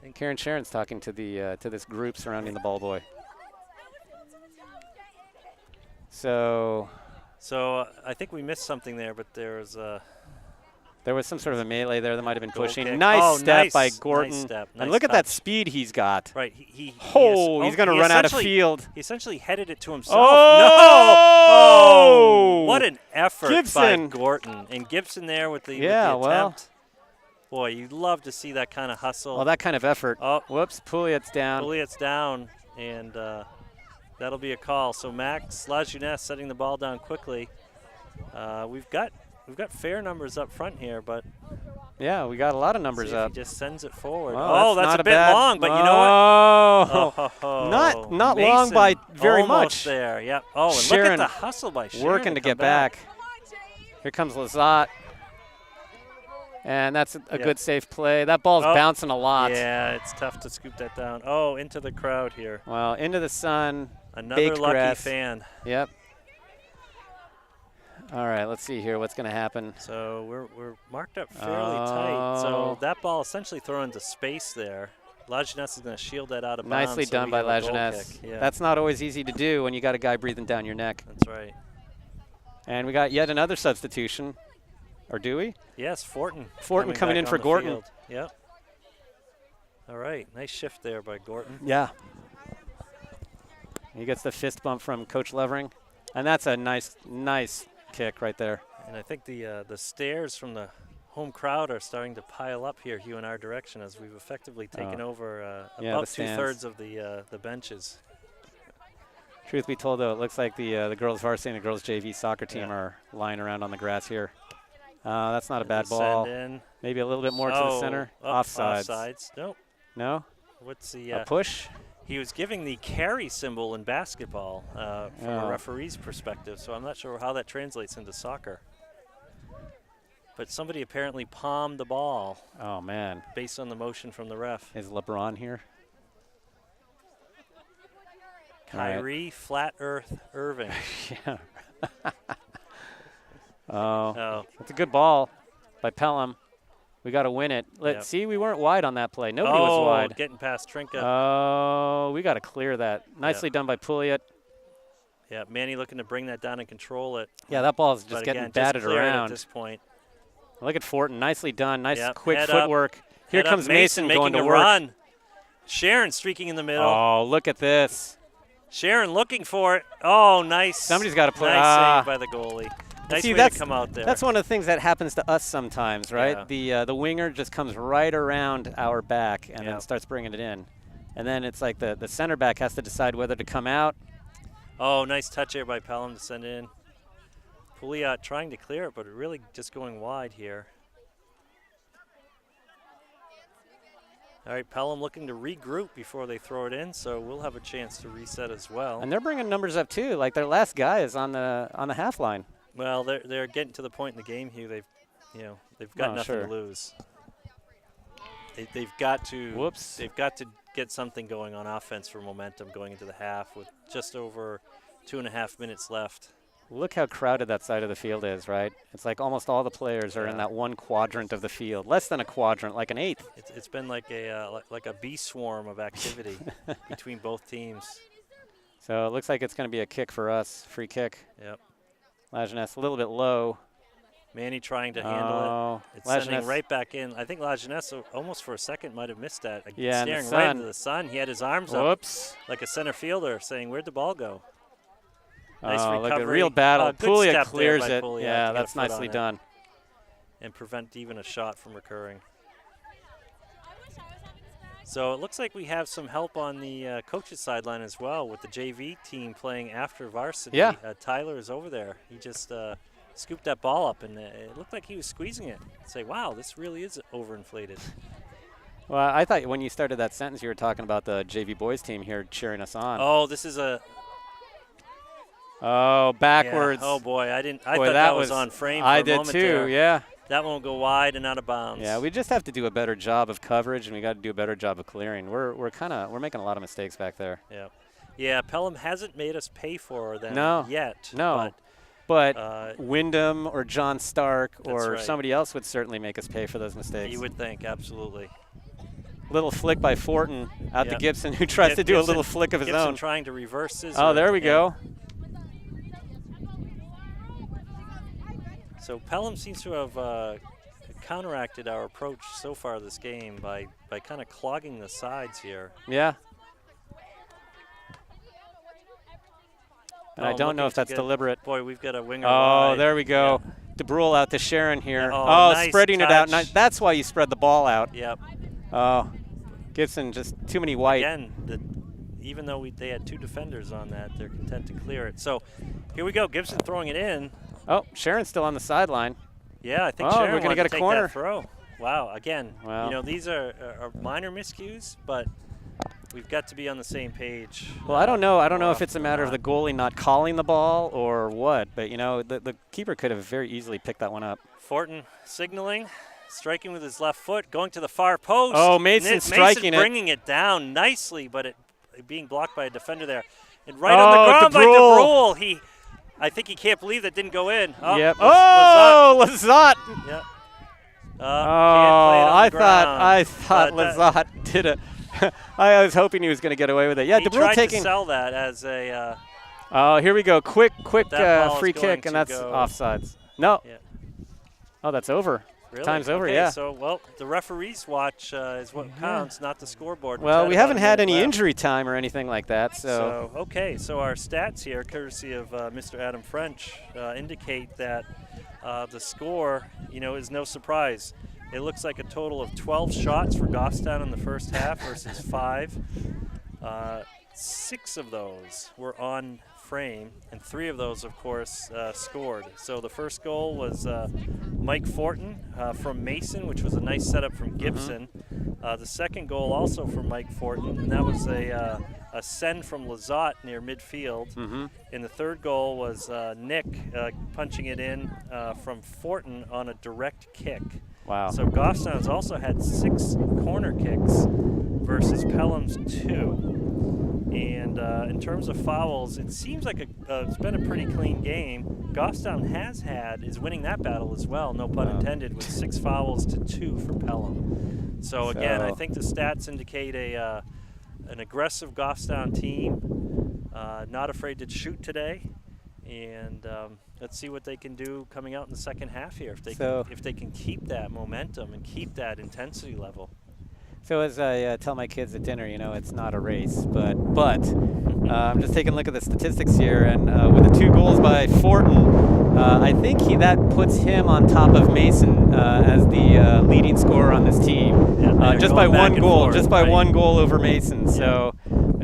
And Karen Sharon's talking to this group surrounding the ball boy. So I think we missed something there, but there was some sort of a melee there that might have been pushing. Kick. Nice step by Gorton. Nice step. And look at that speed he's got. Right. He's going to run out of field. He essentially headed it to himself. Oh! No! What an effort Gibson. by Gorton. And Gibson there with the attempt. Boy, you'd love to see that kind of hustle. Well, that kind of effort. Oh. Whoops, Pouliot's down. Pouliot's down, and that'll be a call. So Max Lajeunesse setting the ball down quickly. We've got fair numbers up front here, but yeah, we got a lot of numbers up. He just sends it forward. Oh, that's a bit long, but you know what? Not long by very almost much. There, yep. Oh, and Sharon look at the hustle by Sharon. Working to get back. Here comes Lizotte. And that's a good safe play. That ball's bouncing a lot. Yeah, it's tough to scoop that down. Oh, into the crowd here. Well, into the sun. Another lucky grass. fan. Yep. All right, let's see here what's going to happen. So we're marked up fairly tight. So that ball essentially thrown into space there. Lajeunesse is going to shield that out of bounds. Nicely done by Lajeunesse. Yeah. That's not always easy to do when you got a guy breathing down your neck. That's right. And we got yet another substitution. Or do we? Yes, Fortin. Fortin coming in for Gorton. Field. Yep. All right, nice shift there by Gorton. Yeah. He gets the fist bump from Coach Levering. And that's a nice kick right there. And I think the stares from the home crowd are starting to pile up here, Hugh, in our direction, as we've effectively taken over about 2/3 of the benches. Truth be told, though, it looks like the girls varsity and the girls JV soccer team are lying around on the grass here. That's not a bad ball. Maybe a little bit more to the center. Offsides. Offsides. Nope. No? What's the a push? He was giving the carry symbol in basketball from a referee's perspective, so I'm not sure how that translates into soccer. But somebody apparently palmed the ball. Oh, man. Based on the motion from the ref. Is LeBron here? Kyrie Flat Earth Irving. Yeah. Oh, that's a good ball by Pelham. We got to win it. Let's see, we weren't wide on that play. Nobody was wide. Getting past Trinka. Oh, we got to clear that. Nicely done by Pouliot. Yeah, Manny looking to bring that down and control it. Yeah, that ball is just getting batted around. At this point. Look at Fortin. Nicely done. Nice quick footwork. Here comes Mason going to work. Run. Sharon streaking in the middle. Oh, look at this. Sharon looking for it. Oh, nice. Somebody's got to put nice save by the goalie. Nice way to come out there. That's one of the things that happens to us sometimes, right? Yeah. The winger just comes right around our back and then starts bringing it in. And then it's like the center back has to decide whether to come out. Oh, nice touch here by Pelham to send in. Pouliot trying to clear it, but really just going wide here. All right, Pelham looking to regroup before they throw it in, so we'll have a chance to reset as well. And they're bringing numbers up too. Like their last guy is on the half line. Well, they're getting to the point in the game, Hugh. They've got nothing to lose. They've got to. Whoops. They've got to get something going on offense for momentum going into the half with just over 2.5 minutes left. Look how crowded that side of the field is, right? It's like almost all the players are in that one quadrant of the field. Less than a quadrant, like an eighth. It's been like a bee swarm of activity between both teams. So it looks like it's going to be a kick for us, free kick. Yep. Lajeunesse a little bit low. Manny trying to handle it. It's sending right back in. I think Lajeunesse almost for a second might have missed that. Yeah, staring right into the sun. He had his arms up like a center fielder saying, where'd the ball go? Nice recovery. Look, a real battle. Puglia clears it. Puglia. Yeah, that's nicely done. And prevent even a shot from recurring. So it looks like we have some help on the coach's sideline as well with the JV team playing after varsity. Yeah. Tyler is over there. He just scooped that ball up, and it looked like he was squeezing it. Say, wow, this really is overinflated. Well, I thought when you started that sentence, you were talking about the JV boys team here cheering us on. Oh, this is a... Oh, backwards. Yeah. Oh, boy, I thought that was on frame for a moment I did, too, there. yeah. That one will go wide and out of bounds. Yeah, we just have to do a better job of coverage, and we got to do a better job of clearing. We're making a lot of mistakes back there. Yeah. Yeah, Pelham hasn't made us pay for them yet. No. But Wyndham or John Stark or somebody else would certainly make us pay for those mistakes. You would think, absolutely. Little flick by Fortin out to Gibson, who tries to do a little flick of his own. Trying to reverse his. Oh, there we go. So Pelham seems to have counteracted our approach so far this game by kind of clogging the sides here. Yeah. And I don't know if that's deliberate. Boy, we've got a winger. Oh, there we go. Yeah. DeBrule out to Sharon here. Yeah. Nice spreading touch. It out. Nice. That's why you spread the ball out. Yep. Oh, Gibson just too many white. Again, even though they had two defenders on that, they're content to clear it. So here we go. Gibson throwing it in. Oh, Sharon's still on the sideline. Yeah, I think Sharon we're going to get a corner. That throw. Wow. Again, these are minor miscues, but we've got to be on the same page. Well, I don't know. I don't know if it's a matter of the goalie not calling the ball or what, but, the keeper could have very easily picked that one up. Fortin signaling, striking with his left foot, going to the far post. Oh, Mason striking Mason bringing it down nicely, but it being blocked by a defender there. And right on the ground by DeBrule. I think he can't believe that didn't go in. Oh, yep. Lizotte. Yep. I thought Lizotte did it. I was hoping he was going to get away with it. Yeah, DeBrule taking. He tried to sell that as a. Here we go. Quick free kick, and that's offsides. No. Yeah. Oh, that's over. Really? Time's over, okay, yeah. So, the referee's watch is what counts, not the scoreboard. Well, we haven't had any injury time or anything like that, so. So our stats here, courtesy of Mr. Adam French, indicate that the score, is no surprise. It looks like a total of 12 shots for Goffstown in the first half versus 5. 6 of those were on frame, and 3 of those, of course, scored. So the first goal was Mike Fortin from Mason, which was a nice setup from Gibson. The second goal also from Mike Fortin, and that was a send from Lizotte near midfield. And the third goal was Nick punching it in from Fortin on a direct kick. Wow. So Goffstown's also had 6 corner kicks versus Pelham's 2. And in terms of fouls, it seems like it's been a pretty clean game. Goffstown is winning that battle as well, no pun intended, with 6 fouls to 2 for Pelham. So again, I think the stats indicate an aggressive Goffstown team, not afraid to shoot today. And let's see what they can do coming out in the second half here, if they can keep that momentum and keep that intensity level. So as I tell my kids at dinner, it's not a race, but I'm just taking a look at the statistics here, and with the 2 goals by Fortin, I think that puts him on top of Mason as the leading scorer on this team, just by 1 goal, one goal over Mason. So,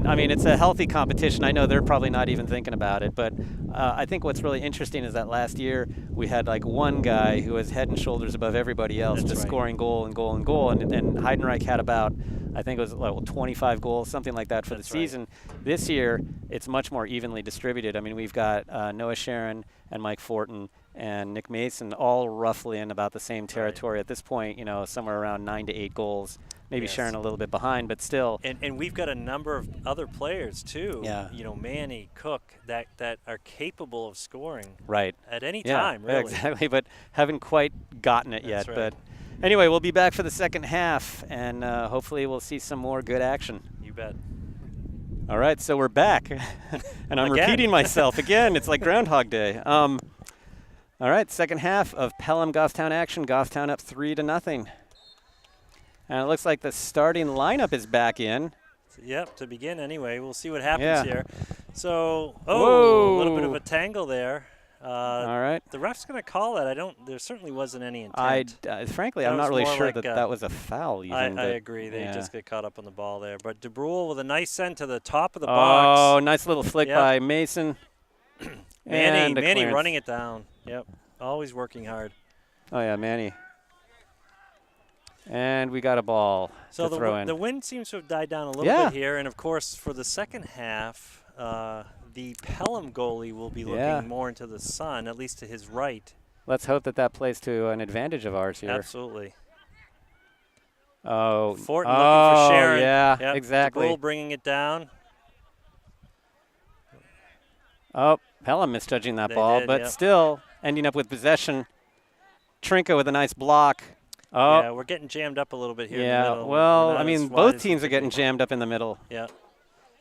I mean, it's a healthy competition. I know they're probably not even thinking about it, but I think what's really interesting is that last year we had like one guy who was head and shoulders above everybody else, scoring goal and goal and goal, and Heidenreich had about, I think it was 25 goals, something like that for the season. This year, it's much more evenly distributed. I mean, we've got Noah Sharon and Mike Fortin and Nick Mason all roughly in about the same territory at this point, somewhere around 9 to 8 goals Maybe Yes. Sharon a little bit behind, but still. And we've got a number of other players too. Yeah. You know, Manny, Cook, that are capable of scoring. Right. At any Yeah, time, really. exactly, but haven't quite gotten it yet. That's right. But anyway, we'll be back for the second half, and hopefully we'll see some more good action. You bet. All right, so we're back, and I'm Again. repeating myself again. It's like Groundhog Day. All right, second half of Pelham Goffstown action. Goffstown up 3-0. And it looks like the starting lineup is back in. Yep, to begin anyway. We'll see what happens Yeah. here. So, Whoa. a little bit of a tangle there. All right. The ref's going to call it. There certainly wasn't any intent. Frankly, That I'm was not really more sure like, that was a foul even. I agree. They yeah. just get caught up on the ball there. But DeBrule with a nice send to the top of the Oh, box. nice little flick Yep. by Mason. And a Manny clearance. running it down. Yep, always working hard. Oh, yeah, Manny. And we got a ball So to throw the in. the wind seems to have died down a little Yeah. bit here. And, of course, for the second half, the Pelham goalie will be looking Yeah. more into the sun, at least to his right. Let's hope that plays to an advantage of ours here. Absolutely. Oh, Fortin looking for Sharon. yeah, Yep. exactly. DeBrule bringing it down. Oh, Pelham misjudging that They ball, did, but yep. still ending up with possession. Trinka with a nice block. Oh, Yeah, we're getting jammed up a little bit here in the yeah. middle. Well, We're I not mean, as wide both as teams we are getting could be. jammed up in the middle. Yeah.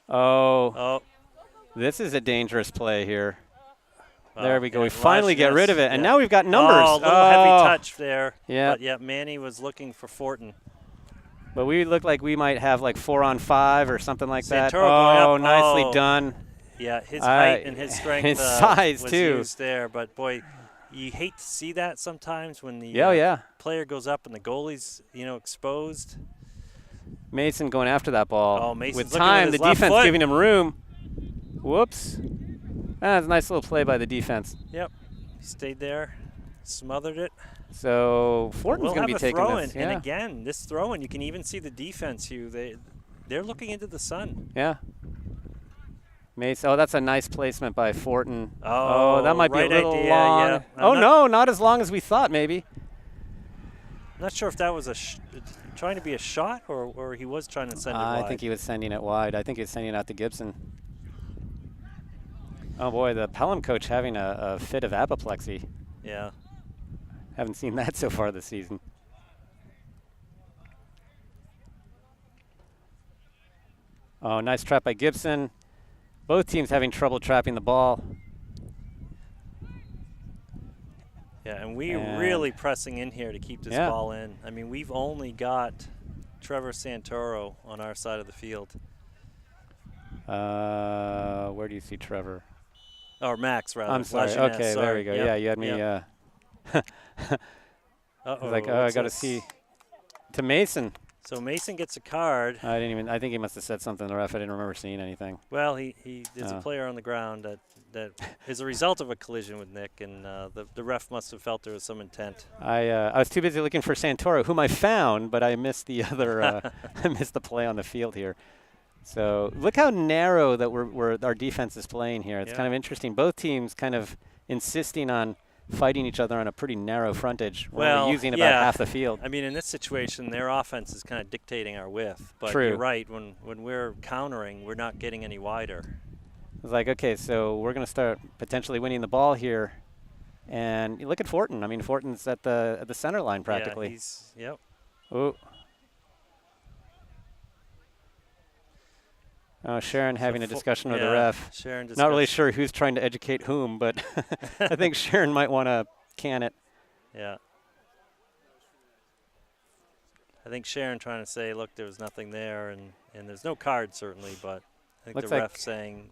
Oh, Oh. this is a dangerous play here. Well, There we go. yeah, We finally get rid of it, and yeah. now we've got numbers. Oh, a little heavy touch there. Yeah. But, yeah, Manny was looking for Fortin. But we look like we might have like 4-on-5 or something like that. Santoro going Oh, up. nicely Oh. done. Yeah, his height and his strength his size, was too. used there. But, boy, you hate to see that sometimes when the Yeah. player goes up and the goalie's, exposed. Mason going after that ball. Oh, Mason's with looking with time, his the left defense foot. giving him room. Whoops. That's a nice little play by the defense. Yep. He stayed there, smothered it. So Fortin's We'll going to have be a taking throw this. in. And again, this throw in, you can even see the defense, Hugh. They're looking into the sun. Yeah. Mason. Oh, that's a nice placement by Fortin. Oh, that might be a right little idea, long. yeah. Oh, I'm no, not as long as we thought, maybe. not sure if that was trying to be a shot or he was trying to send it wide. I think he was sending it wide. I think he was sending it out to Gibson. Oh, boy, the Pelham coach having a fit of apoplexy. Yeah. Haven't seen that so far this season. Oh, nice trap by Gibson. Both teams having trouble trapping the ball. Yeah, and we're And really pressing in here to keep this Yeah. ball in. I mean, we've only got Trevor Santoro on our side of the field. Where do you see Trevor? Or Max, rather. I'm sorry. Lajeunesse, Okay, there sorry. we go. Yep, Yeah, you had me. yep. I Uh-oh, was like, oh, I what's got to this? see. To Mason. So Mason gets a card. I think he must have said something to the ref. I didn't remember seeing anything. Well, there's a Oh. player on the ground that is a result of a collision with Nick, and the ref must have felt there was some intent. I was too busy looking for Santoro, whom I found, but I missed the other. I missed the play on the field here. So look how narrow that our defense is playing here. It's Yeah. kind of interesting. Both teams kind of insisting on fighting each other on a pretty narrow frontage. We're only using about half the field. I mean, in this situation, their offense is kind of dictating our width. But True. you're right. When we're countering, we're not getting any wider. It's like, okay, so we're going to start potentially winning the ball here. And you look at Fortin. I mean, Fortin's at the center line practically. Yeah, yep. Ooh. Oh, Sharon having a discussion with the ref. Sharon Not really sure who's trying to educate whom, but I think Sharon might want to can it. Yeah. I think Sharon trying to say, look, there was nothing there, and there's no card certainly, but I think Looks the like ref saying,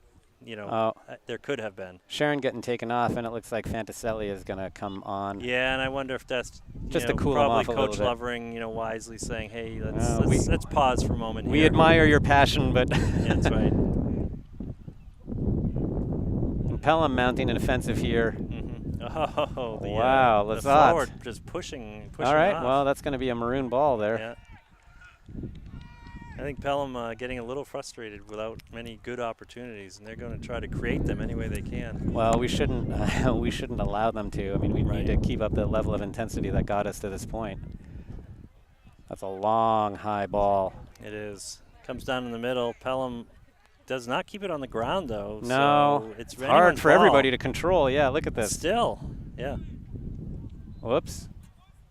there could have been. Sharon getting taken off, and it looks like Fantaselli is going to come on. Yeah, and I wonder if that's just to cool him probably off a Coach little bit. Lovering, wisely saying, hey, let's pause for a moment. We here. admire your passion, but Yeah, that's right. And Pelham mounting an offensive here. Oh, wow, the Lazat. forward just pushing All right, off. well, that's going to be a maroon ball there. Yeah. I think Pelham getting a little frustrated without many good opportunities, and they're going to try to create them any way they can. Well, we shouldn't allow them to. I mean, we Right. need to keep up the level of intensity that got us to this point. That's a long, high ball. It is. Comes down in the middle. Pelham does not keep it on the ground, though. No. So it's hard for ball. everybody to control. Yeah, look at this. Still. Yeah. Whoops.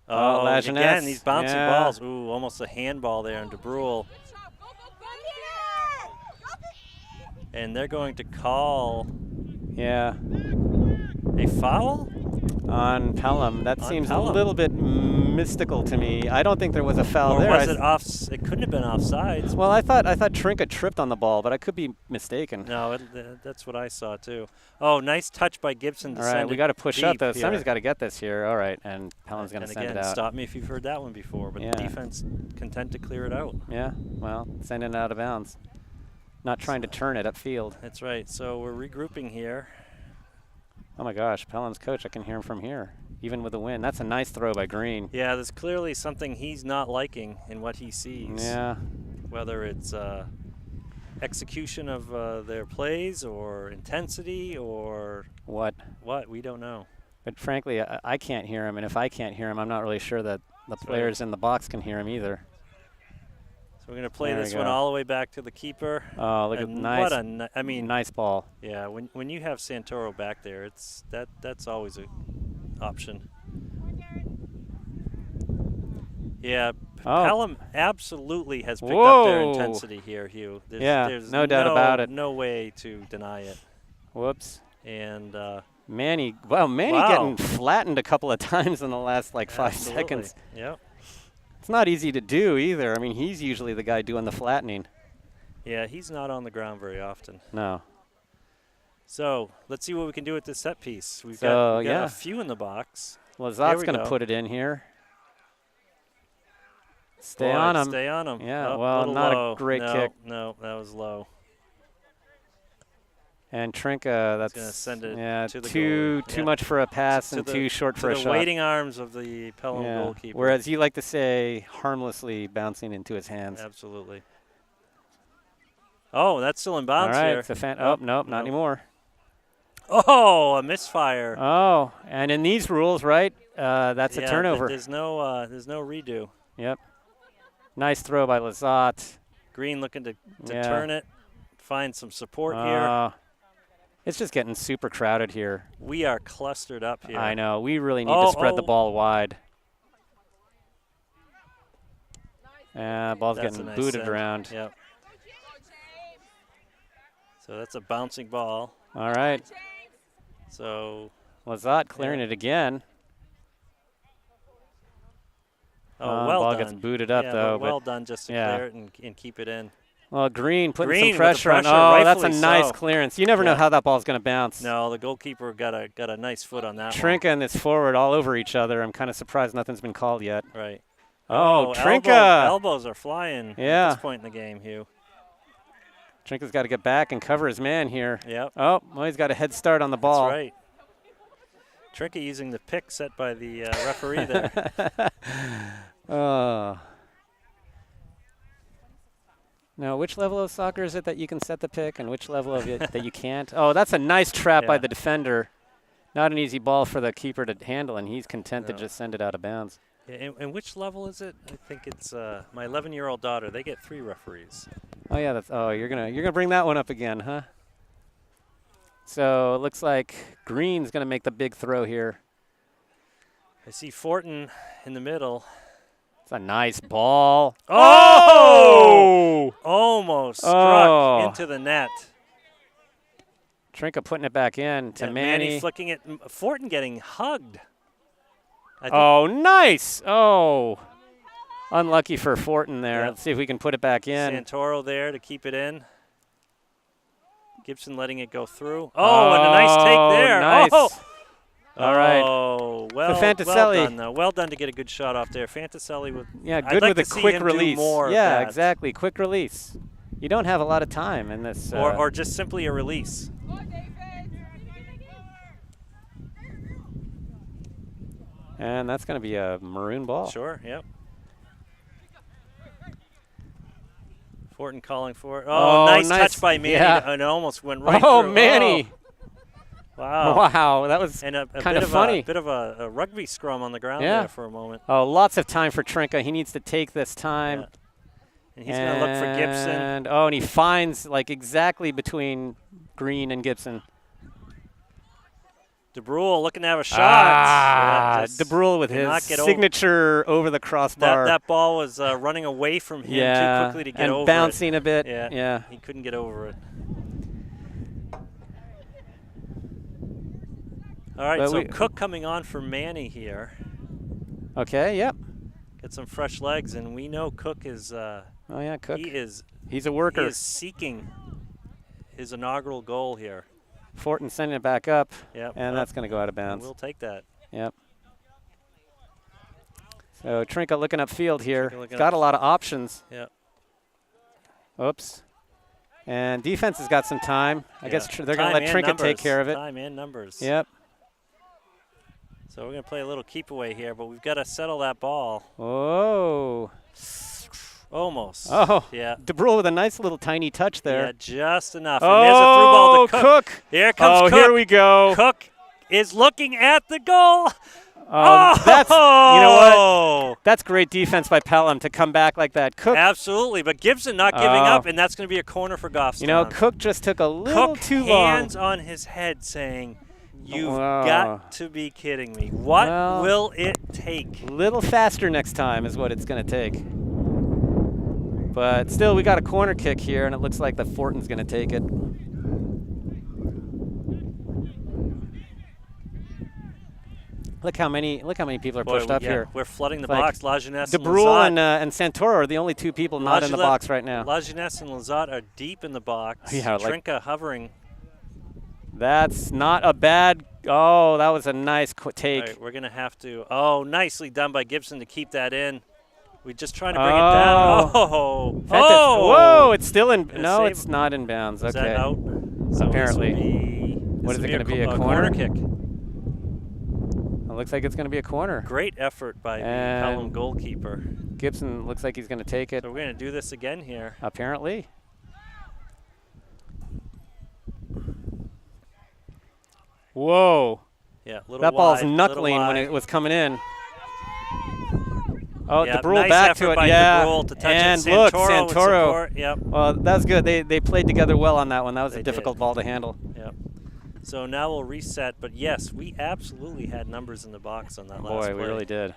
Oh, Lajeunesse. again, these bouncing Yeah. balls. Ooh, almost a handball there on DeBrule. And they're going to call Yeah. a foul? On Pelham. That On seems Pelham. a little bit mystical to me. I don't think there was a foul Or there. was it off? It couldn't have been offsides. Well, I thought Trinka tripped on the ball, but I could be mistaken. No, that's what I saw too. Oh, nice touch by Gibson to All right, send we it got to push up deep though. here. Somebody's got to get this here. All right, and Pelham's going to And send again, it out. stop me if you've heard that one before, but Yeah. the defense content to clear it out. Yeah, well, sending it out of bounds. Not trying to turn it upfield. That's right. So we're regrouping here. Oh my gosh, Pelham's coach, I can hear him from here, even with a win. That's a nice throw by Green. Yeah, there's clearly something he's not liking in what he sees. Yeah. Whether it's execution of their plays or intensity or What? we don't know. But frankly, I can't hear him, and if I can't hear him, I'm not really sure that the players in the box can hear him either. So we're going to play There we this one go. all the way back to the keeper. Oh, look at And nice. what a I mean, nice ball. yeah, when you have Santoro back there, that's always an option. Yeah, Oh. Pelham absolutely has picked up their Whoa. intensity here, Hugh. Yeah, there's no doubt about it. No way to deny it. Whoops. And Manny Wow. getting flattened a couple of times in the last like 5 absolutely. seconds. Yep. It's not easy to do either. I mean, he's usually the guy doing the flattening. Yeah, he's not on the ground very often. No. So let's see what we can do with this set piece. We've So, got yeah. a few in the box. Lazat's we going to go. put it in here. Stay Boy, on him. Stay on him. Yeah, Oh, well, little not a low. great No, kick. No, that was low. And Trinka, that's gonna send it yeah, to the too goal. Yeah. much for a pass To and the- too short for To a the shot. waiting arms of the Pelham Yeah. goalkeeper. Whereas you like to say, harmlessly bouncing into his hands. Absolutely. Oh, that's still in All bounds right, here. it's a nope, not nope. anymore. Oh, a misfire. Oh, and in these rules, right, that's Yeah, a turnover. There's no redo. Yep. Nice throw by Lazat. Green looking to Yeah. turn it, find some support here. It's just getting super crowded here. We are clustered up here. I know. We really need to spread the ball wide. Ball's That's getting a nice booted send. around. Yep. So that's a bouncing ball. All right. So Lazat clearing it again. well ball done. gets booted up, Yeah, though. but well done just to yeah. clear it and keep it in. Well, Green putting Green some with the pressure on. pressure, Oh, that's a rightfully nice so. clearance. You never know Yeah. how that ball's going to bounce. No, the goalkeeper got a nice foot on that Trinka and this forward all over each other. I'm kind of surprised nothing's been called yet. one. Right. Oh, Trinka. Elbows are flying Yeah. at this point in the game, Hugh. Trinka's got to get back and cover his man here. Yep. Oh, well, he's got a head start on the ball. That's right. Trinka using the pick set by the referee there. Oh. Now, which level of soccer is it that you can set the pick and which level of it that you can't? Oh, that's a nice trap by Yeah. the defender. Not an easy ball for the keeper to handle, and he's content to No. just send it out of bounds. Yeah, and which level is it? I think it's my 11-year-old daughter. They get 3 referees. Oh yeah, that's. Oh, you're gonna bring that one up again, huh? So it looks like Green's gonna make the big throw here. I see Fortin in the middle. It's a nice ball. Oh! Almost struck into the net. Trinka putting it back in to And Manny. flicking it. Fortin getting hugged. I think Oh, nice. Oh, unlucky for Fortin there. Yep. Let's see if we can put it back in. Santoro there to keep it in. Gibson letting it go through. Oh, and a nice take there. Nice. Oh! All right. Oh, well Fantaselli. done, though. Well done to get a good shot off there. Fantaselli with Yeah, I'd good like with a to see quick him do release. more of Yeah, that. exactly. Quick release. You don't have a lot of time in this. Or just simply a release. And that's going to be a maroon ball. Sure, yep. Fortin calling for it. Oh, Oh, nice nice. touch by Manny. Yeah. And it almost went right Oh, through. Manny. Wow. Wow, that was And a kind bit of funny. A bit of a rugby scrum on the ground Yeah. there for a moment. Oh, lots of time for Trinka. He needs to take this time. Yeah. And he's going to look for Gibson. And he finds like exactly between Green and Gibson. DeBrule looking to have a shot. DeBrule with his signature over the crossbar. That ball was running away from him too quickly to get over it. And bouncing a bit. Yeah. He couldn't get over it. All right, so Cook coming on for Manny here. Okay, yep. Get some fresh legs, and we know Cook is Cook. He's a worker. He is seeking his inaugural goal here. Fortin sending it back up, and that's going to go out of bounds. We'll take that. Yep. So Trinka looking upfield here. Got a lot of options. Yep. Oops. And defense has got some time. I guess they're going to let Trinka take care of it. Time and numbers. Yep. So we're going to play a little keep away here, but we've got to settle that ball. Oh. Almost. Oh. Yeah. DeBrule with a nice little tiny touch there. Yeah, just enough. And there's a through ball to Cook. Here comes Cook. Here we go. Cook is looking at the goal. That's, you know what? That's great defense by Pelham to come back like that. Cook. Absolutely, but Gibson not giving up, and that's going to be a corner for Goffstown. You know, Cook just took a little too long. Hands on his head saying, you've got to be kidding me. What will it take? A little faster next time is what it's going to take. But still, we got a corner kick here, and it looks like the Fortin's going to take it. Look how many people are pushed up here. We're flooding the box. Lajeunesse DeBrule and Santoro are the only two people not in the box right now. Lajeunesse and Lazat are deep in the box. Yeah, Trinka hovering. That's not a bad. Oh, that was a nice take. All right, we're going to have to. Oh, nicely done by Gibson to keep that in. We're just trying to bring it down. Whoa, it's still in. No, it's not in bounds. Is that out? So apparently. What is it going to be? A corner kick. It looks like it's going to be a corner. Great effort by the Pelham goalkeeper. Gibson looks like he's going to take it. So we're going to do this again here. Apparently. Whoa. Yeah, that ball's knuckling when it was coming in. Oh, DeBrule nice back to it, DeBrule to touch and it. look, Santoro. Yep. Well, that's good. They played together well on that one. That was a difficult ball to handle. Yep. So now we'll reset. But yes, we absolutely had numbers in the box on that last play. Boy, we really did.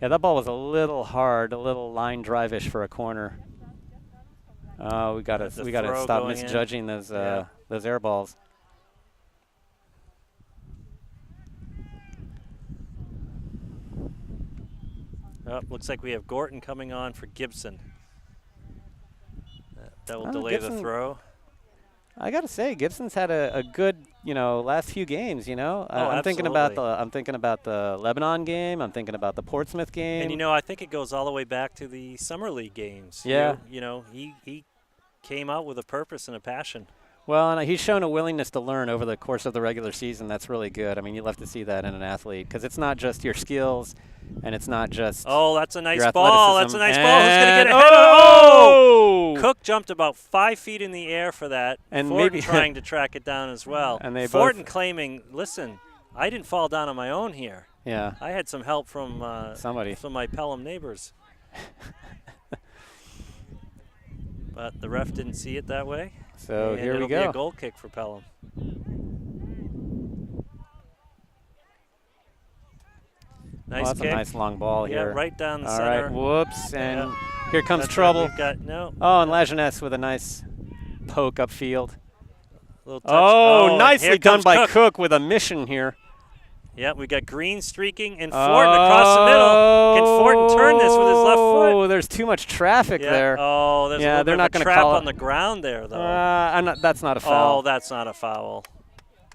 Yeah, that ball was a little hard, a little line drive-ish for a corner. We gotta stop misjudging those air balls. Oh, looks like we have Gorton coming on for Gibson. That will delay the throw. I gotta say, Gibson's had a good, last few games. I'm thinking about the Lebanon game. I'm thinking about the Portsmouth game. And I think it goes all the way back to the summer league games. Yeah. He came out with a purpose and a passion. Well, and he's shown a willingness to learn over the course of the regular season. That's really good. I mean, you love to see that in an athlete because it's not just your skills, and it's not just that's a nice your ball. That's a nice ball. Who's going to get ahead? Cook jumped about 5 feet in the air for that. And Fortin trying to track it down as well. And Fortin claiming, listen, I didn't fall down on my own here. Yeah. I had some help from somebody. From my Pelham neighbors. But the ref didn't see it that way. So here we go. It'll be a goal kick for Pelham. Nice that's kick. A nice long ball here. Yeah, right down the All center. right, whoops, and here comes trouble. Right, no. Oh, and Lajeunesse with a nice poke upfield. Little touch. Oh, nicely done by Cook with a mission here. Yeah, we got Green streaking and Fortin across the middle. Can Fortin turn this with his left foot? Oh, there's too much traffic there. Oh, there's a little bit of a trap on the ground there, though. That's not a foul. Oh, that's not a foul.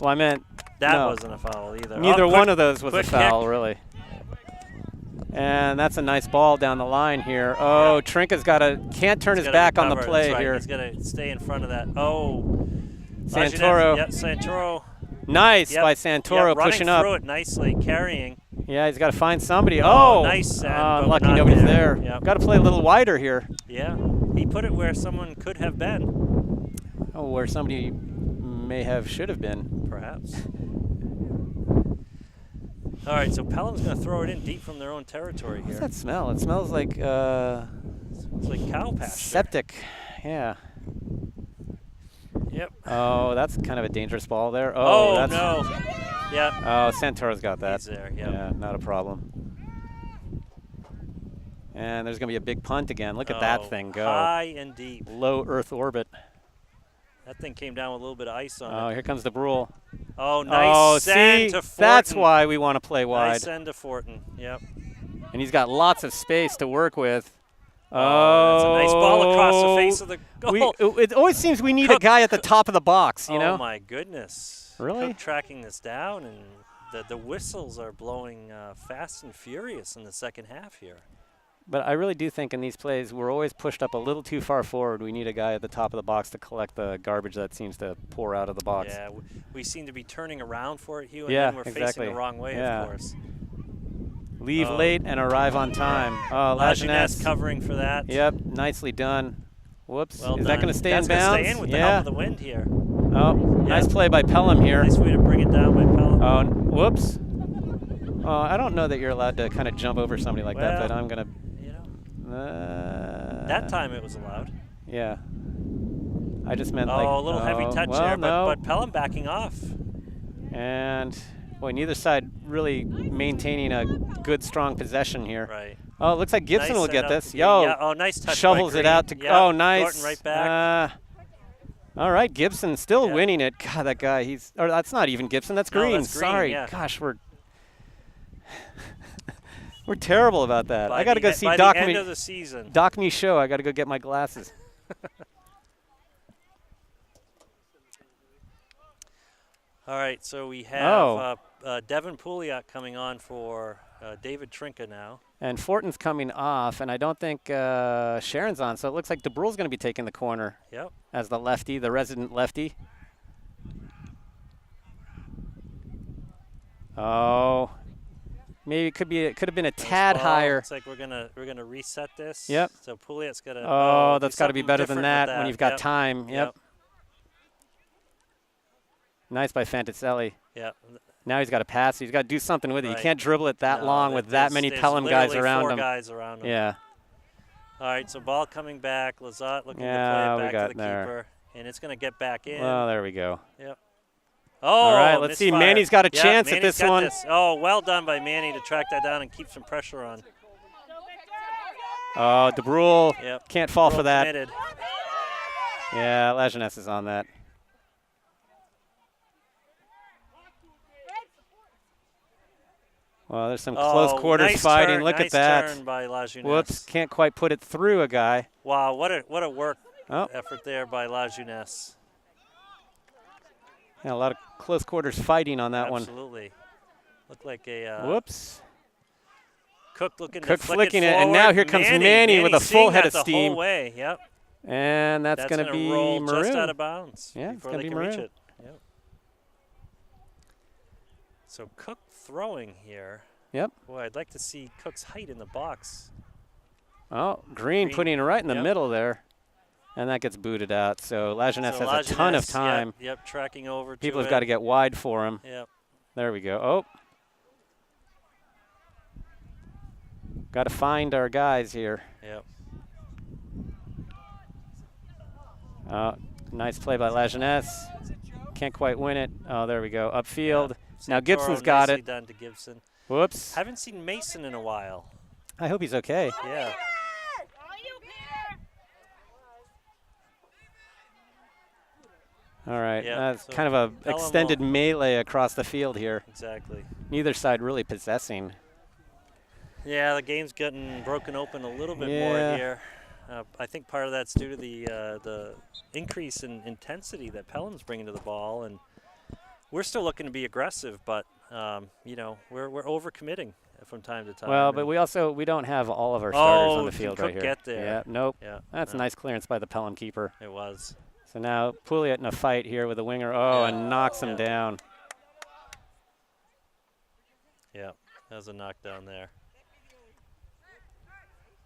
Well, I meant that wasn't a foul either. Neither one of those was a foul, really. And that's a nice ball down the line here. Oh, Trinka's can't turn his back on the play here. He's got to stay in front of that. Oh, Santoro. Yeah, Santoro. Nice by Santoro pushing up. Running through it nicely, carrying. Yeah, he's got to find somebody. Nice. Lucky nobody's there. Yep. Got to play a little wider here. Yeah, he put it where someone could have been. Oh, where somebody should have been. Perhaps. perhaps. All right, so Pelham's going to throw it in deep from their own territory What's here. that smell? It smells like It's like cow pasture. septic. Yeah. Yep. Oh, that's kind of a dangerous ball there. Oh, that's, no. Yeah. Oh, Santoro's got that. He's there, yep. Yeah, not a problem. And there's going to be a big punt again. Look at that thing go. High and deep. Low Earth orbit. That thing came down with a little bit of ice on it. Oh, here comes the Brule. Oh, nice send to Fortin. That's why we want to play wide. Nice send to Fortin, yep. And he's got lots of space to work with. Oh, that's a nice ball across the face of the goal. It always seems we need a guy at the top of the box, you know? Oh, my goodness. Really? Cook tracking this down, and the whistles are blowing fast and furious in the second half here. But I really do think in these plays, we're always pushed up a little too far forward. We need a guy at the top of the box to collect the garbage that seems to pour out of the box. Yeah, we seem to be turning around for it, Hugh, and yeah, then we're exactly. facing the wrong way, yeah. of course. Leave late and arrive on time. Oh, Lajeunesse covering for that. Yep, nicely done. Whoops. Well Is done. that going to stay That's in bounds? That's going to stay in with the help of the wind here. Oh, nice play by Pelham here. Nice way to bring it down by Pelham. Oh, whoops. I don't know that you're allowed to kind of jump over somebody like that, but I'm going to... that time it was allowed. Yeah. I just meant like... Oh, a little heavy touch there, but Pelham backing off. And, boy, neither side really maintaining a good, strong possession here. Right. Oh, it looks like Gibson will get this. Yeah. Oh, nice touch. Shovels it out to... Oh, nice. Thornton right back. All right, Gibson still winning it. God, that guy, he's... Or that's not even Gibson. That's Green. That's Green. Sorry. Yeah. Gosh, we're terrible about that. I got to go see Doc. Doc. By the end of the season. Doc Me show. I got to go get my glasses. All right, so we have Devin Pouliot coming on for David Trinka now. And Fortin's coming off, and I don't think Sharon's on, so it looks like DeBrule's going to be taking the corner as the lefty, the resident lefty. Oh, maybe it could have been a tad higher. Looks like we're gonna reset this. Yep. So Pouliot's got to. Oh, that's got to be better than that when you've got time. Yep. Nice by Fanticelli. Yep. Now he's got to pass. He's got to do something with it. Right. You can't dribble it that long with that many Pelham guys around him. 4 guys around him. Yeah. All right, so ball coming back. Lazat looking to play it back to the keeper. And it's going to get back in. Well, there we go. Yep. Oh, all right, let's see. Manny's got a chance at this one. Oh, well done by Manny to track that down and keep some pressure on. Oh, DeBrule can't fall for that. Committed. Yeah, Lajeunesse is on that. Well, there's some close quarters fighting. Turn, Look nice at that. Turn by Lajeunesse. Whoops, can't quite put it through a guy. Wow, what a work effort there by Lajeunesse. Yeah, a lot of close quarters fighting on that one. Absolutely. Looked like a whoops. Cook looking Cook to flick flicking it, it, and now here comes Manny with a full head of the steam. Whole way. Yep. And that's going to be roll maroon. just out of bounds. Yeah, it's before going to they be can reach maroon. it. Yep. So Cook throwing here. Yep. Boy, I'd like to see Cook's height in the box. Oh, Green putting it right in the middle there. And that gets booted out. So Lajeunesse has a ton of time. Yep, tracking over. People have got to get wide for him. Yep. There we go. Oh. Got to find our guys here. Yep. Nice play by Lajeunesse. Can't quite win it. Oh, there we go. Upfield. Yep. Now Gibson's got it. Done to Gibson. Whoops. Haven't seen Mason in a while. I hope he's okay. Yeah. All right. Yep. That's So kind of a Pelham extended melee across the field here. Exactly. Neither side really possessing. Yeah, the game's getting broken open a little bit more here. I think part of that's due to the increase in intensity that Pelham's bringing to the ball, and we're still looking to be aggressive, but you know, we're overcommitting from time to time. Well, but we don't have all of our starters on the field Cook right here. Get there. Yeah, nope. Yeah, that's a nice clearance by the Pelham keeper. It was. So now Pouliot in a fight here with the winger. Oh, and knocks him down. Yeah, that was a knockdown there.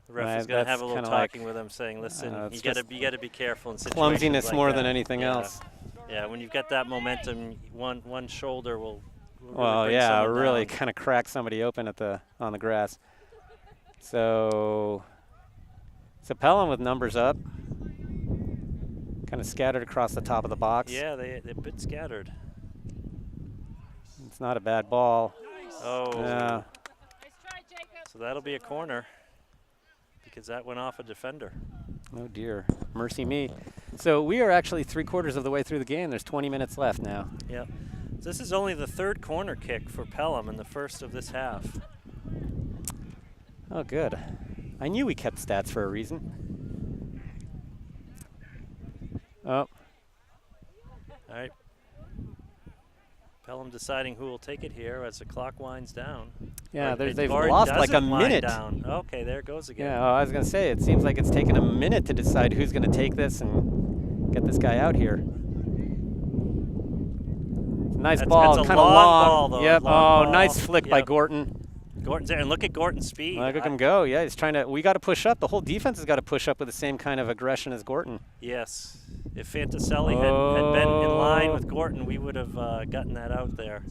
The ref is going to have a little talking with him, saying, "Listen, you got to be careful in situations clumsiness like more that." than anything else. Yeah, when you've got that momentum, one shoulder will really Well, bring yeah, someone really down. kind of crack somebody open at on the grass. So Pelham with numbers up, kind of scattered across the top of the box. Yeah, they're a bit scattered. It's not a bad ball. Oh. Yeah. So that'll be a corner because that went off a defender. Oh dear, mercy me. So we are actually 3/4 of the way through the game. There's 20 minutes left now. Yep. This is only the third corner kick for Pelham in the first of this half. Oh, good. I knew we kept stats for a reason. Oh. All right. Pelham deciding who will take it here as the clock winds down. Yeah, Or they've or it lost like a doesn't wind minute. down. Okay, there it goes again. Yeah, I was going to say, it seems like it's taken a minute to decide who's going to take this and get this guy out here. Nice ball, that's a kind of long long. ball, though, Yep. long Oh, nice ball. flick by Yep. Gorton. Gordon's there, and look at Gordon's speed. Look at him go. Yeah, he's trying to. We got to push up. The whole defense has got to push up with the same kind of aggression as Gorton. Yes. If Fantaselli had been in line with Gorton, we would have gotten that out there.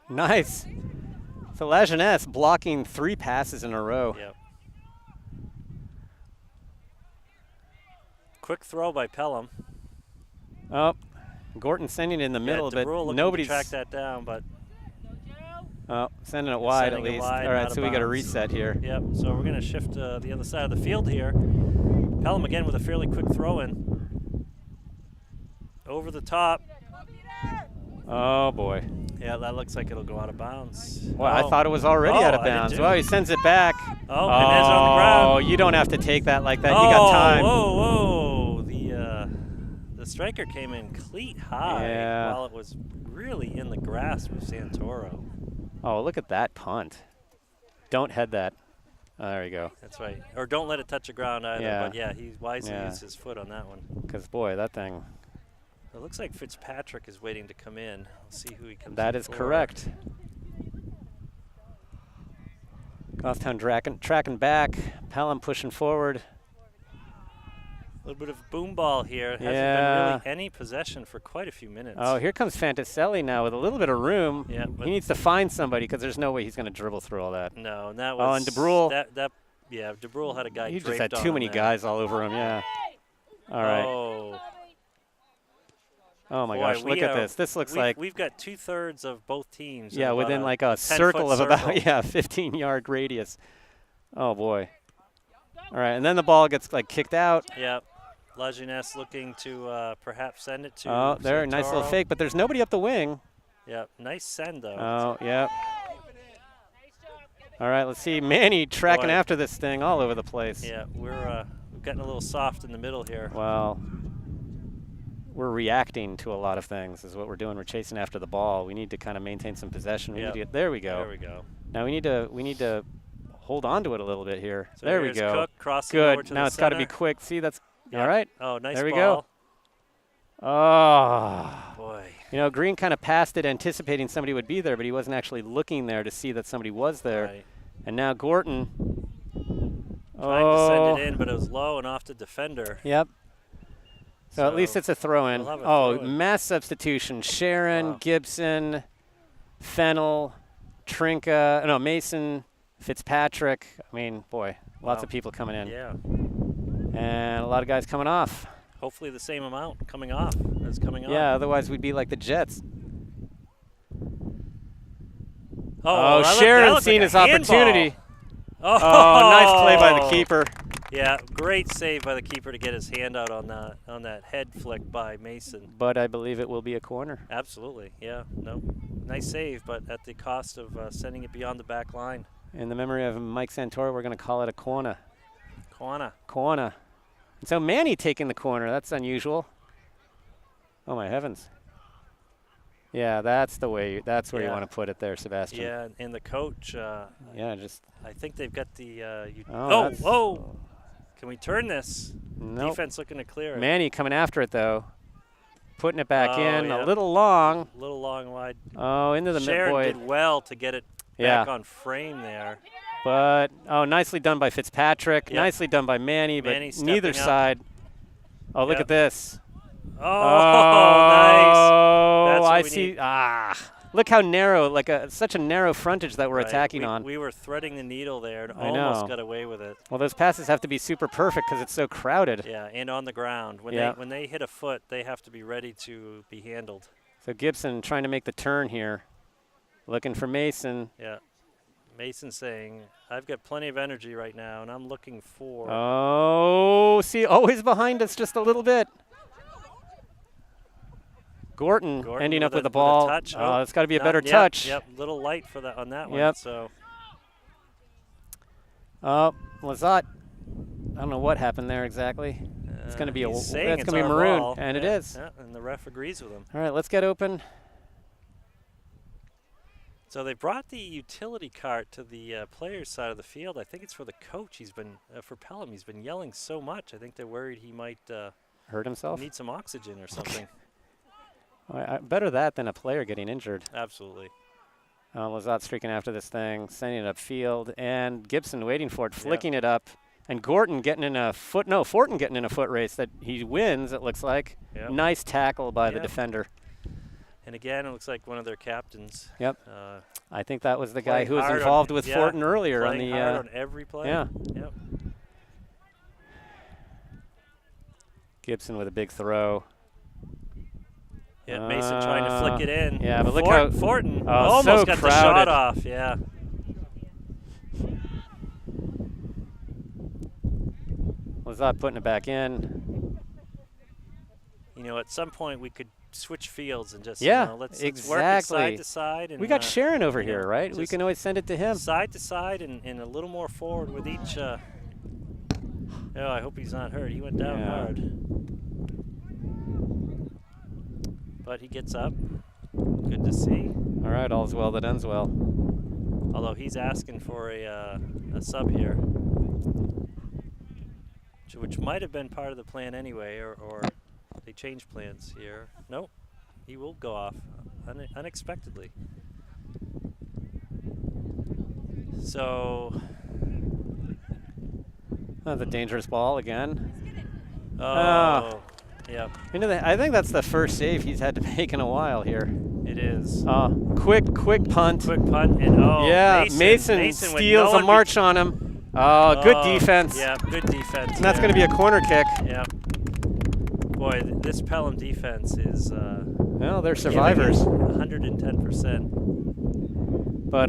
Nice. So Lajeunesse blocking 3 passes in a row. Yep. Quick throw by Pelham. Oh, Gorton sending it in the middle, DeBrule but looking nobody's to track that down, but sending it wide sending at it least. wide, All right, out so of we got to bounds. reset here. Yep. So we're going to shift to the other side of the field here. Pelham again with a fairly quick throw in. Over the top. Oh boy. Yeah, that looks like it'll go out of bounds. Well, I thought it was already out of I did bounds. too. Well, he sends it back. Oh, and it's on the ground. Oh, you don't have to take that like that. You got time. Whoa. The striker came in cleat high Yeah. while it was really in the grasp of Santoro. Oh, look at that punt. Don't head that. Oh, there you go. That's right. Or don't let it touch the ground either. Yeah. But yeah, he wisely Yeah. used his foot on that one. Because, boy, that thing. It looks like Fitzpatrick is waiting to come in. Let's see who he comes in That is for. correct. Goffstown tracking back. Pelham pushing forward. A little bit of boom ball here. Hasn't Yeah. been really any possession for quite a few minutes. Oh, here comes Fantaselli now with a little bit of room. Yeah, He needs to find somebody because there's no way he's going to dribble through all that. No, and that Oh, was and DeBrule. Yeah, DeBrule had a guy He just draped had on too him many there. guys all over him, yeah. All right. Oh my Boy, gosh, look at this. This looks like, we've got 2/3 of both teams. in yeah, about within like a 10-foot circle of about, circle. yeah, 15-yard radius. Oh boy. All right, and then the ball gets like kicked out. Yep. Lajeunesse looking to perhaps send it to Oh, there, nice little Santoro. fake, but there's nobody up the wing. Yep, nice send though. Oh, yeah. All right, let's see. Manny tracking Boy. after this thing all over the place. Yeah, we're getting a little soft in the middle here. Well, we're reacting to a lot of things is what we're doing. We're chasing after the ball. We need to kind of maintain some possession. We need Yep. to get, there we go. There we go. Now we need to hold on to it a little bit here. So there we here's go. Cook crossing over Good. to Now the it's got to be center. quick. See, that's Yep. all right. Oh, nice There we ball. go. Oh. Boy. You know, Green kind of passed it anticipating somebody would be there, but he wasn't actually looking there to see that somebody was there. Right. And now Gorton. Trying to send it in, but it was low and off the defender. Yep. So at least So it's a throw-in. we'll have a Oh, throw-in. mass substitution. Sharon, Wow. Gibson, Fennel, Trinka, no, Mason, Fitzpatrick. I mean, boy, lots Wow. of people coming in. Yeah. And a lot of guys coming off. Hopefully the same amount coming off as coming on. Yeah, otherwise we'd be like the Jets. Oh, that Sharon looked seen like his a handball. opportunity. Oh, Oh, nice play by the keeper. Yeah, great save by the keeper to get his hand out on that head flick by Mason. But I believe it will be a corner. Absolutely, yeah. No, nice save, but at the cost of sending it beyond the back line. In the memory of Mike Santoro, we're going to call it a corner. Kwana. Corner. And so Manny taking the corner. That's unusual. Oh, my heavens. Yeah, that's the way. That's where you Yeah. want to put it there, Sebastian. Yeah, and the coach, Yeah, just. I think they've got the. Oh, Whoa! Can we turn this? Nope. Defense looking to clear it. Manny coming after it, though. Putting it back Oh, in. yeah. A little long. A little long wide. Oh, into the Sharon mid-boy. did well to get it Yeah. back on frame there. But, oh, nicely done by Fitzpatrick. Yep. Nicely done by Manny, Manny but neither stepping up. side. Oh, look at this. Oh, nice. Oh, That's what I we see. need. Look how narrow, like such a narrow frontage that we're Right. attacking on. We were threading the needle there and I almost know. got away with it. Well, those passes have to be super perfect because it's so crowded. Yeah, and on the ground. When they hit a foot, they have to be ready to be handled. So Gibson trying to make the turn here. Looking for Mason. Yeah. Mason saying, I've got plenty of energy right now, and I'm looking for... Oh, see, always behind us just a little bit. Gorton ending up with the ball. Touch. Oh, it's got to be a better Yep, touch. Yep, little light for that on that one. Yep. So. Lazat, I don't know what happened there exactly. It's going to be He's saying that's it's going to be our maroon, ball. and yeah, it is. Yeah, and the ref agrees with him. All right, let's get open. So they brought the utility cart to the players' side of the field. I think it's for the coach. He's been for Pelham. He's been yelling so much. I think they're worried he might hurt himself. Need some oxygen or something. Better that than a player getting injured. Absolutely. Lazat streaking after this thing, sending it upfield, and Gibson waiting for it, flicking it up, and Gorton getting in a foot. No, Fortin getting in a foot race that he wins. It looks like. Yep. Nice tackle by the defender. And again, it looks like one of their captains. Yep. I think that was the guy who was hard involved with Fortin earlier on the. Hard on every play. Yeah. Yep. Gibson with a big throw. Yeah, Mason trying to flick it in. Yeah, but look how Fortin almost so got the shot off. Yeah. Lazat putting it back in. You know, at some point we could switch fields and just let's work it side to side. And, we got Sharon over here, right? We can always send it to him. Side to side and a little more forward with each. Oh, I hope he's not hurt. He went down hard. But he gets up. Good to see. All right, all's well that ends well. Although he's asking for a sub here, which might have been part of the plan anyway, or they changed plans here. Nope, he will go off unexpectedly. So. That's a dangerous ball again. Oh. Yep. I think that's the first save he's had to make in a while here. It is. Quick punt. Quick punt, and Mason steals a march on him. Good defense. Yeah, good defense. And that's going to be a corner kick. Yeah. Boy, this Pelham defense is. Well, they're survivors. 110%. But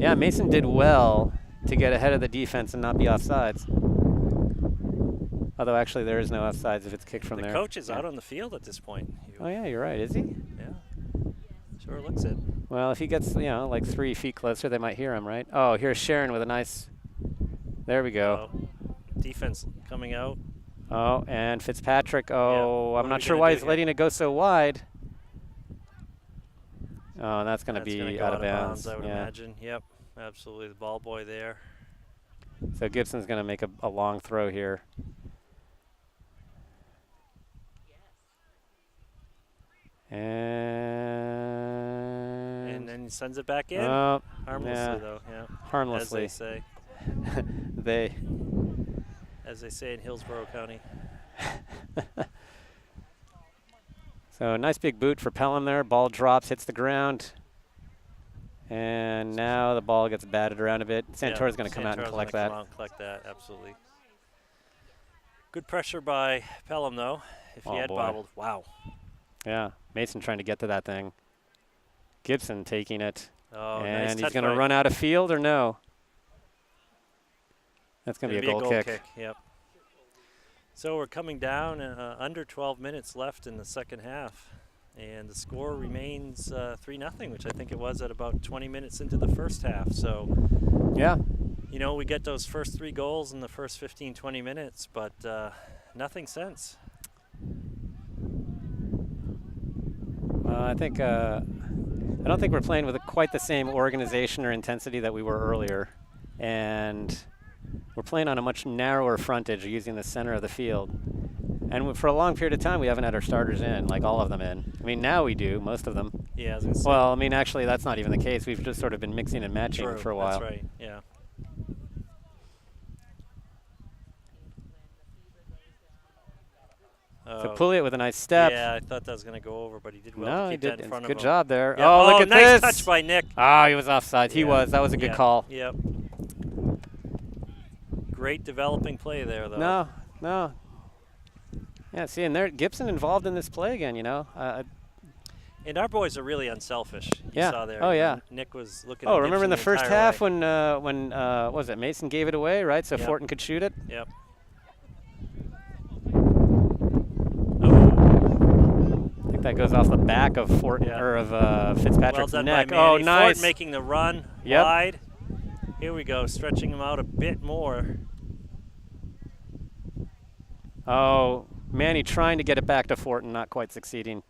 yeah, Mason did well to get ahead of the defense and not be offsides. Although actually there is no offsides if it's kicked from there. The coach is out on the field at this point. Oh yeah, you're right. Is he? Yeah. Sure looks it. Well, if he gets like 3 feet closer, they might hear him, right? Oh, here's Sharon with a nice. There we go. Defense coming out. Oh, and Fitzpatrick. Oh, yeah. I'm not sure why he's letting it go so wide. Oh, and that's going to be out of bounds. I would imagine. Yep, absolutely. The ball boy there. So Gibson's going to make a long throw here. And then he sends it back in. Harmlessly, though. Yeah. Harmlessly. As they say. As they say in Hillsborough County. So nice big boot for Pelham there. Ball drops, hits the ground. And now the ball gets batted around a bit. Santora's going to come out and collect that. Come out and collect that, absolutely. Good pressure by Pelham, though. If he had bobbled. Wow. Yeah, Mason trying to get to that thing. Gibson taking it. Oh, and nice he's going to run out of field or no? That's going to be a goal kick. Yep. So we're coming down under 12 minutes left in the second half. And the score remains 3-0, which I think it was at about 20 minutes into the first half. So, yeah, you know, we get those first 3 goals in the first 15, 20 minutes, but nothing since. I don't think we're playing with quite the same organization or intensity that we were earlier. And we're playing on a much narrower frontage using the center of the field. And for a long period of time, we haven't had our starters in, like all of them in. I mean, now we do, most of them. Yeah, I was gonna say. Well, I mean, actually, that's not even the case. We've just sort of been mixing and matching for a while. That's right, yeah. So Pouliot with a nice step. Yeah, I thought that was going to go over, but he did well No, to he keep that did. in front of Good him. job there. Yeah. Oh, look at nice this. touch by Nick. Oh, he was offside. He was. That was a good call. Yep. Great developing play there, though. No. Yeah, see, and there Gibson involved in this play again, you know. And our boys are really unselfish. You saw there. Oh, yeah. Nick was looking at Oh, remember in the first half way. when what was it, Mason gave it away, right? So Fortin could shoot it? Yep. I think that goes off the back of Fortin or of Fitzpatrick's neck. Oh, nice. Fortin making the run wide. Here we go, stretching him out a bit more. Oh, Manny trying to get it back to Fortin, not quite succeeding.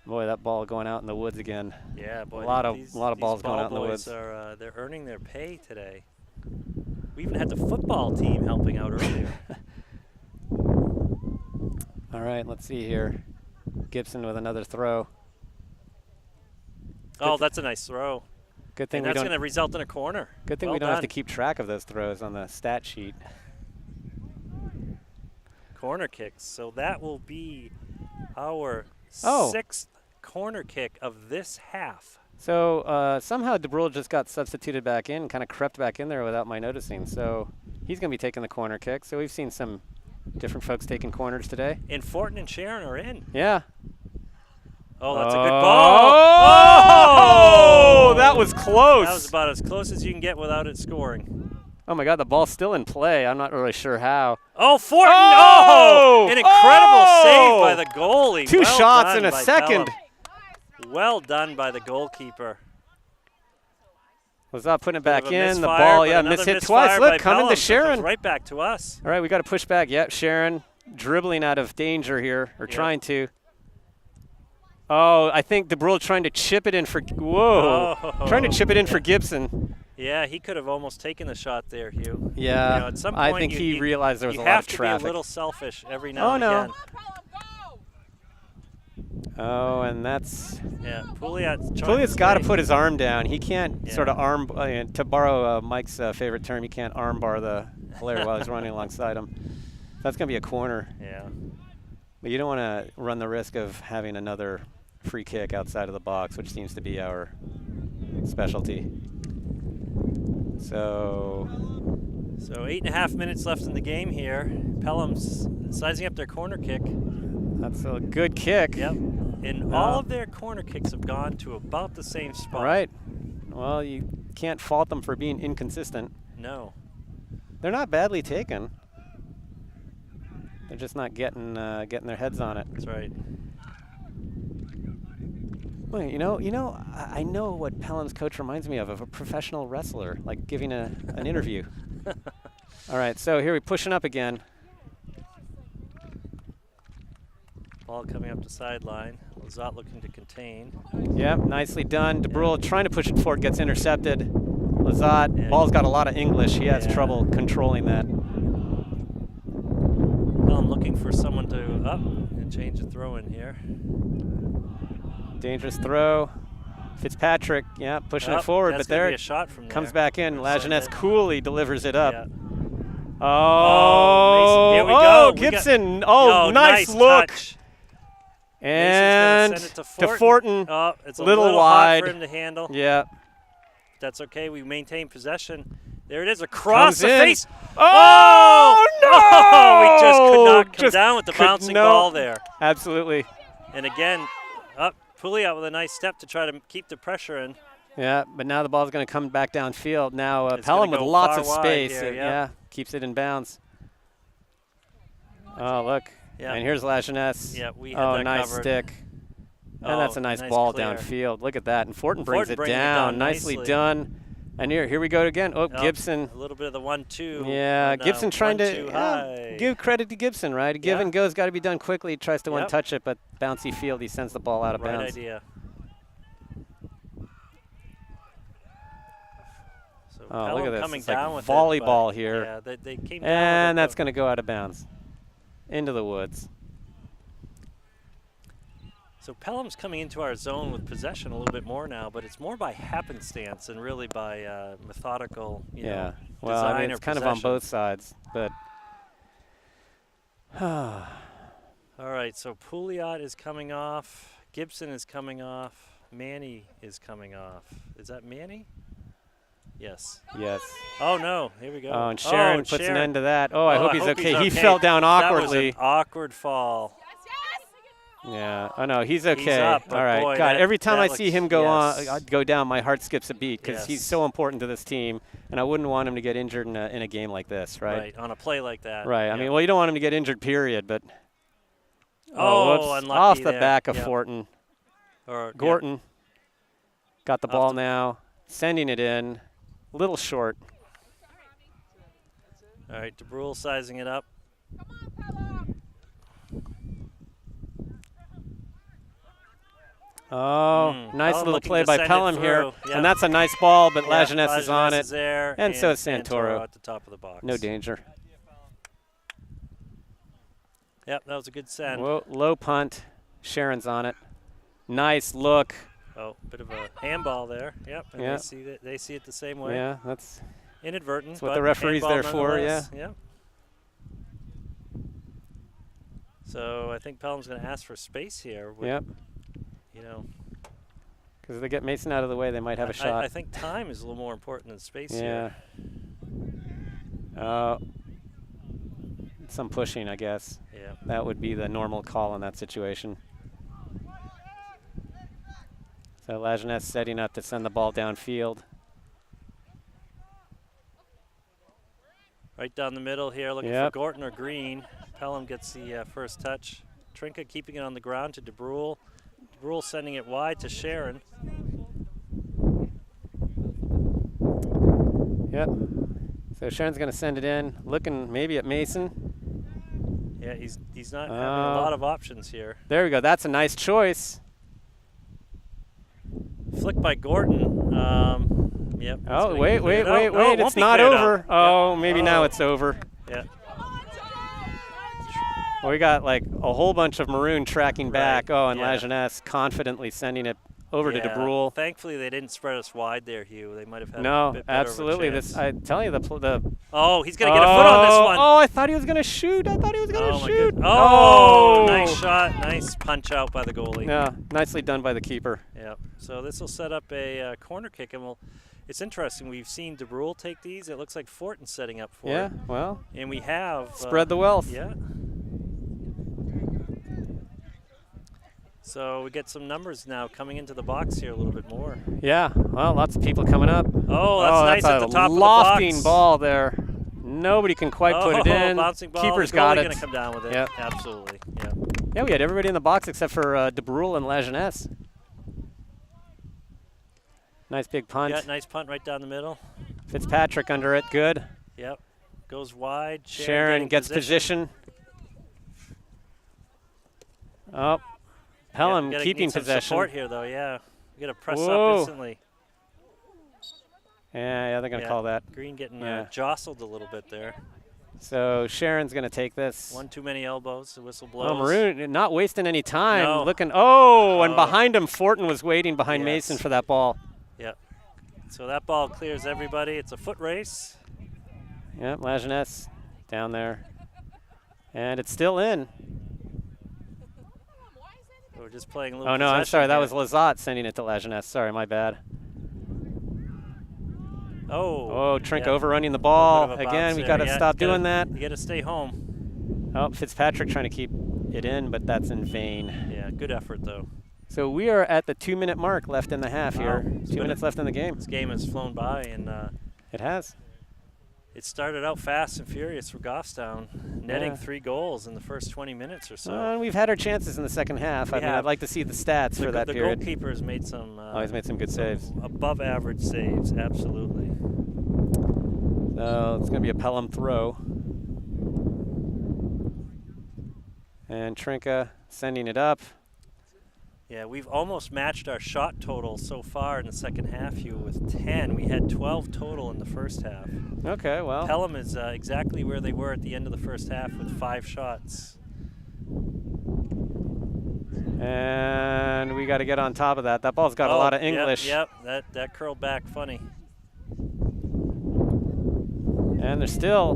Boy, that ball going out in the woods again. Yeah, boy. A lot of balls going out in the woods. They're earning their pay today. We even had the football team helping out earlier. All right, let's see here. Gibson with another throw. Oh, that's a nice throw. Good thing that's going to result in a corner. Good thing we don't have to keep track of those throws on the stat sheet. Corner kicks. So that will be our sixth corner kick of this half. So somehow DeBrule just got substituted back in, kind of crept back in there without my noticing. So he's going to be taking the corner kick. So we've seen some different folks taking corners today. And Fortin and Sharon are in. Yeah. Oh, that's a good ball. Oh, that was close. That was about as close as you can get without it scoring. Oh, my God, the ball's still in play. I'm not really sure how. Oh, Fortin! Oh! An incredible save by the goalie. Two shots in a second. Pelham. Well done by the goalkeeper. Was not putting it back in. The misfire, ball, mishit twice. Look, coming to Sharon. Right back to us. All right, we got to push back. Yep, Sharon dribbling out of danger here, or trying to. Oh, I think DeBrule trying to chip it in for. Whoa! Trying to chip it in for Gibson. Yeah, he could have almost taken the shot there, Hugh. Yeah, you know, at some point I think he realized there was a lot of traffic. You have to be a little selfish every now and again. Oh, and that's. Yeah, Pouliot's got to put his arm down. He can't sort of arm, to borrow Mike's favorite term, he can't arm bar the player while he's running alongside him. That's going to be a corner. Yeah. But you don't want to run the risk of having another free kick outside of the box, which seems to be our specialty. So 8.5 minutes left in the game here. Pelham's sizing up their corner kick. That's a good kick. Yep. And all of their corner kicks have gone to about the same spot. Right. Well, you can't fault them for being inconsistent. No. They're not badly taken. They're just not getting their heads on it. That's right. Well, I know what Pelham's coach reminds me of a professional wrestler, like giving an interview. All right, so here we're pushing up again. Ball coming up the sideline. Lazat looking to contain. Yep, nicely done. DeBrule trying to push it forward, gets intercepted. Lazat, ball's got a lot of English. He has trouble controlling that. Well, I'm looking for someone to and change the throw in here. Dangerous throw. Fitzpatrick, pushing it forward, but there be a shot from comes back in. Lajeunesse coolly delivers it up. Yeah. Oh, Mason, here we go. Gibson. Nice look. Touch. And send it to Fortin. Oh, it's a little hot wide for him to handle. Yeah. That's okay. We maintain possession. There it is, across the face. Oh, no! Oh, we just could not come down with the bouncing ball there. Absolutely. And again, Pouliot with a nice step to try to keep the pressure in. Yeah, but now the ball's going to come back downfield. Now Pelham with lots of space. Here, keeps it in bounds. Oh, look. Yeah. And here's Lajeunesse. Yeah, we had that nice covered. stick. And that's a nice ball clear. downfield. Look at that. And Fortin brings it down. Nicely nicely done. And here we go again. Oh, Gibson. A little bit of the 1-2. Yeah, Gibson trying to give credit to Gibson, right? Give and go's got to be done quickly. He tries to one-touch it, but bouncy field, he sends the ball out of bounds. Right idea. So look at this. coming it's down like with volleyball it, here. Yeah, they came down and that's going to go out of bounds. Into the woods. So Pelham's coming into our zone with possession a little bit more now, but it's more by happenstance and really by methodical, well, design it's kind of on both sides, but All right, so Pouliot is coming off. Gibson is coming off. Manny is coming off. Is that Manny? Yes. Yes. Oh, no. Here we go. Oh, and Sharon puts an Sharon. end to that. Oh, I hope he's he's okay. He fell down awkwardly. That was an awkward fall. Yeah. Oh, no, he's okay. He's up, but all right. boy, God, that- every time that I see looks- him go yes. go down, my heart skips a beat because he's Yes. so important to this team, and I wouldn't want him to get injured in a game like this, right? Right, on a play like that. Right. Yeah. I mean, well, you don't want him to get injured, period, but Oh, whoops. unlucky Off the there. back of Yep. Fortin. Or Gorton got the Off ball the- now, sending it in, a little short. All right, DeBrule sizing it up. Oh, nice Pelham little looking play to by send it Pelham here. through. Yep. And that's a nice ball, but Yeah, Lajeunesse is on Lajeunesse it. is there, And so is Santoro. at the top of the box. No danger. Yep, that was a good send. Whoa, low punt. Sharon's on it. Nice look. Oh, bit of a handball there. Yep, and Yeah. they see it the same way. Yeah, that's Inadvertent, what but the referee's handball there for, nonetheless. Yep. So I think Pelham's going to ask for space here. With, yep. You know, Because if they get Mason out of the way, they might have a shot. I think time is a little more important than space yeah. here. Some pushing, I guess. Yeah. That would be the normal call in that situation. So Lajeunesse setting up to send the ball downfield. Right down the middle here, looking Yep. for Gorton or Green. Pelham gets the first touch. Trinka keeping it on the ground to DeBrule. DeBrule sending it wide to Sharon. Yep. So Sharon's going to send it in, looking maybe at Mason. Yeah, he's not having a lot of options here. There we go. That's a nice choice. Flick by Gorton. Yep. it's Oh, gonna wait, get wait, cleared wait, out. No, wait. it won't It's be not cleared over. out. Oh, Yep. maybe now it's over. Yeah. Well, we got like a whole bunch of maroon tracking back. Right, Oh, and yeah. Lajeunesse confidently sending it over to Yeah, DeBrule. Thankfully, they didn't spread us wide there, Hugh. They might have had a No, bit better absolutely. Of a This, chance. I tell you, the Oh, he's going to get a foot on this one. Oh, I thought he was going to shoot. I thought he was going to Oh, my shoot. good. Oh, nice shot. Nice punch out by the goalie. Yeah, nicely done by the keeper. Yep. So this will set up a corner kick, and it's interesting. We've seen DeBrule take these. It looks like Fortin's setting up for Yeah, it. well, And we have spread the wealth. Yeah. So we get some numbers now coming into the box here a little bit more. Yeah, well, lots of people coming up. Oh, that's nice at the top of the lofting box. ball there. Nobody can quite put it in. Bouncing ball. Keeper's the got goalie it. Gonna come down with it. Yep. Absolutely. Yep. Yeah, we had everybody in the box except for DeBrule and Lajeunesse. Nice big punt. Yeah, nice punt right down the middle. Fitzpatrick under it, good. Yep. Goes wide. Sharon getting gets position. Oh, Pelham Yep, keeping need some possession. support here, though. Yeah. We got to press Whoa. up instantly. Yeah, they're going to call that. Green getting Yeah. jostled a little bit there. So Sharon's going to take this. One too many elbows. The whistle blows. Oh, Maroon not wasting any time. No. Looking. Oh, and behind him, Fortin was waiting behind Yes. Mason for that ball. Yep. So that ball clears everybody. It's a foot race. Yep, Lajeunesse down there. And it's still in. We're just playing a little Oh, no, I'm possession sorry. That here. was Lizotte sending it to Lajeunesse. Sorry, my bad. Oh. Oh, Trink yeah. overrunning the A ball. little bit of a Again, bounce we there. got to Yeah, stop you gotta- doing that. You got to stay home. Oh, Fitzpatrick trying to keep it in, but that's in vain. Yeah, good effort, though. So we are at the 2-minute mark left in the half Wow. here. It's 2 been minutes left in the game. This game has flown by, and It has. it started out fast and furious for Goffstown, netting Yeah. 3 goals in the first 20 minutes or so. And we've had our chances in the second half. We I mean, have. I'd like to see the stats for that the period. goalkeeper's made some Oh, he's made some good saves. above average saves, absolutely. So it's going to be a Pelham throw. And Trinka sending it up. Yeah, we've almost matched our shot total so far in the second half, Hugh, with 10. We had 12 total in the first half. Okay, well. Pelham is exactly where they were at the end of the first half with 5 shots. And we got to get on top of that. That ball's got a lot of English. Yep, that curled back funny. And there's still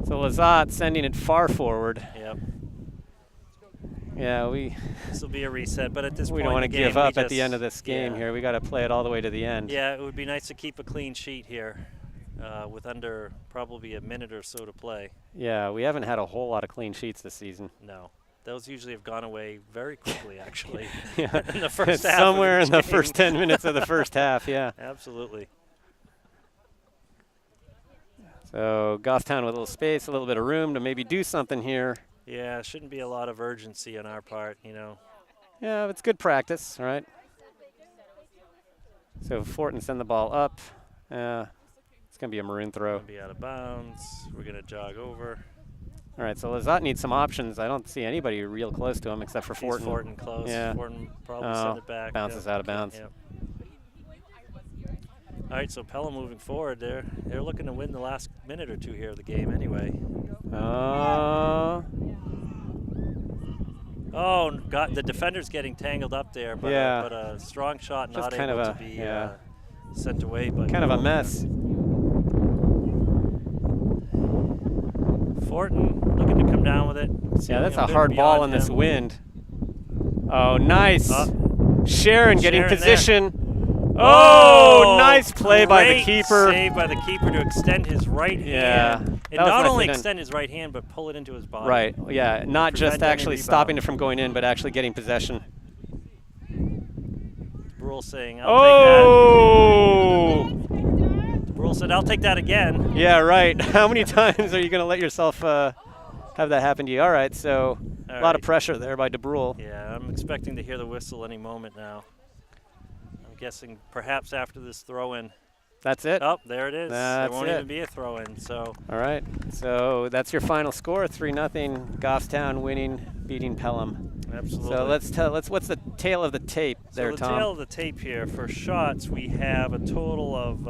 So Lazat sending it far forward. Yep. Yeah, This will be a reset, but at this we point don't want to in the game, give up we at the end of this game here. We got to play it all the way to the end. Yeah, it would be nice to keep a clean sheet here with under probably a minute or so to play. Yeah, we haven't had a whole lot of clean sheets this season. No. Those usually have gone away very quickly, actually. Yeah. In the first half. Somewhere in the first 10 minutes of the first half, yeah. Absolutely. So Goffstown with a little space, a little bit of room to maybe do something here. Yeah, shouldn't be a lot of urgency on our part, you know. Yeah, it's good practice, right? So Fortin send the ball up. It's going to be a maroon throw. Be out of bounds. We're going to jog over. All right, so Lazat needs some options. I don't see anybody real close to him except for Fortin. Fortin close. Yeah. Fortin probably send it back. Bounces out of bounds. Yep. All right, so Pelham moving forward. They're looking to win the last minute or two here of the game anyway. Oh, God, the defender's getting tangled up there, but, but a strong shot just not kind able of to be sent away. But kind of a mess. Fortin looking to come down with it. Yeah, that's a hard ball in this wind. Oh, nice. Sharon getting position. Oh, nice play by the keeper. Save by the keeper to extend his right hand. And not only extend his right hand, but pull it into his body. Right, yeah, not just actually stopping it from going in, but actually getting possession. Brule saying, I'll take that. Brule said, I'll take that again. Yeah, right. How many times are you going to let yourself have that happen to you? All right, so a lot of pressure there by DeBrule. Yeah, I'm expecting to hear the whistle any moment now. Guessing perhaps after this throw-in. That's it. Oh, there it is. There won't even be a throw-in. So. All right. So that's your final score: 3-0. Goffstown winning, beating Pelham. Absolutely. So what's the tail of the tape there, Tom? Tom? So the tail of the tape here for shots, we have a total of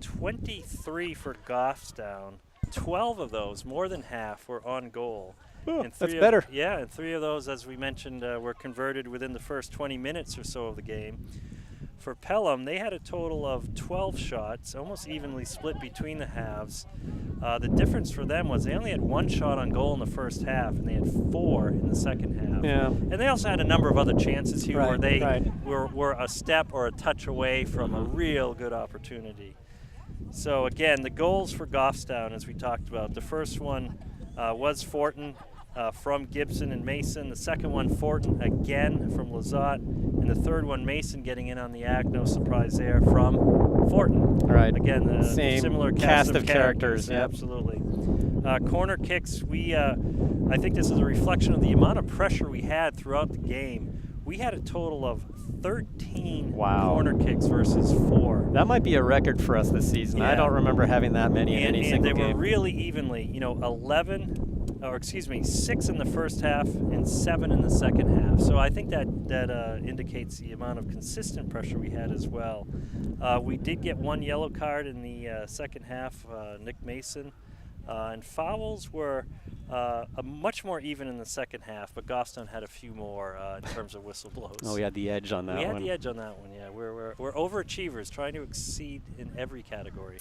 23 for Goffstown. 12 of those, more than half, were on goal. Oh, that's better. Yeah, and 3 of those, as we mentioned, were converted within the first 20 minutes or so of the game. For Pelham, they had a total of 12 shots, almost evenly split between the halves. The difference for them was they only had 1 shot on goal in the first half, and they had 4 in the second half. Yeah. And they also had a number of other chances here where they were a step or a touch away from a real good opportunity. So again, the goals for Goffstown, as we talked about, the first one was Fortin from Gibson and Mason. The second one, Fortin again from Lazat. And the third one, Mason getting in on the act, no surprise there, from Fortin. All right. Again, the same similar cast of characters. Yep. Absolutely. Corner kicks, I think this is a reflection of the amount of pressure we had throughout the game. We had a total of 13 corner kicks versus 4. That might be a record for us this season. Yeah. I don't remember having that many in any single game. And they were really evenly, 6 in the first half and 7 in the second half. So I think that indicates the amount of consistent pressure we had as well. We did get 1 yellow card in the second half, Nick Mason. And fouls were much more even in the second half, but Goffstown had a few more in terms of whistle blows. Oh, we had the edge on that one. We had the edge on that one, yeah. We're overachievers, trying to exceed in every category.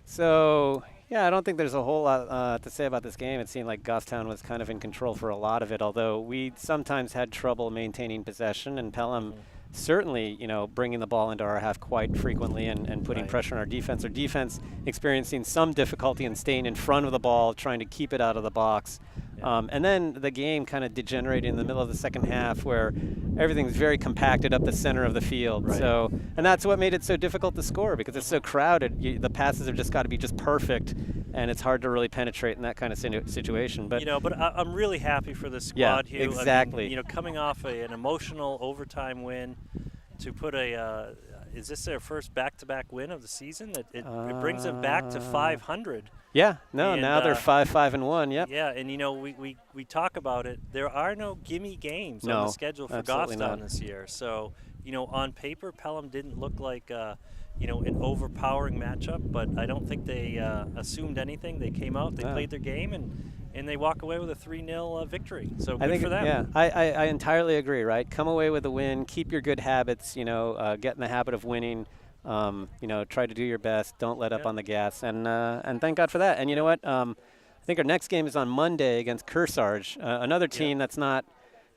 So, yeah, I don't think there's a whole lot to say about this game. It seemed like Goffstown was kind of in control for a lot of it, although we sometimes had trouble maintaining possession, and Pelham certainly, bringing the ball into our half quite frequently and putting pressure on our defense. Our defense experiencing some difficulty in staying in front of the ball, trying to keep it out of the box. And then the game kind of degenerated in the middle of the second half where everything's very compacted up the center of the field. So, and that's what made it so difficult to score because it's so crowded. The passes have just got to be just perfect, and it's hard to really penetrate in that kind of situation. But but I'm really happy for the squad, Hugh. Exactly. I mean, coming off an emotional overtime win to put is this their first back-to-back win of the season? It brings them back to 500. Yeah, now they're 5-5-1. Yep. Yeah, and we talk about it. There are no gimme games on the schedule for Goffstown this year. So on paper, Pelham didn't look like an overpowering matchup, but I don't think they assumed anything. They came out, they played their game, and they walk away with a 3-0 victory. So good for them. Yeah, I entirely agree. Right, come away with a win, keep your good habits. Get in the habit of winning. Try to do your best. Don't let up on the gas, and thank God for that. And you know what? I think our next game is on Monday against Kearsarge, another team that's not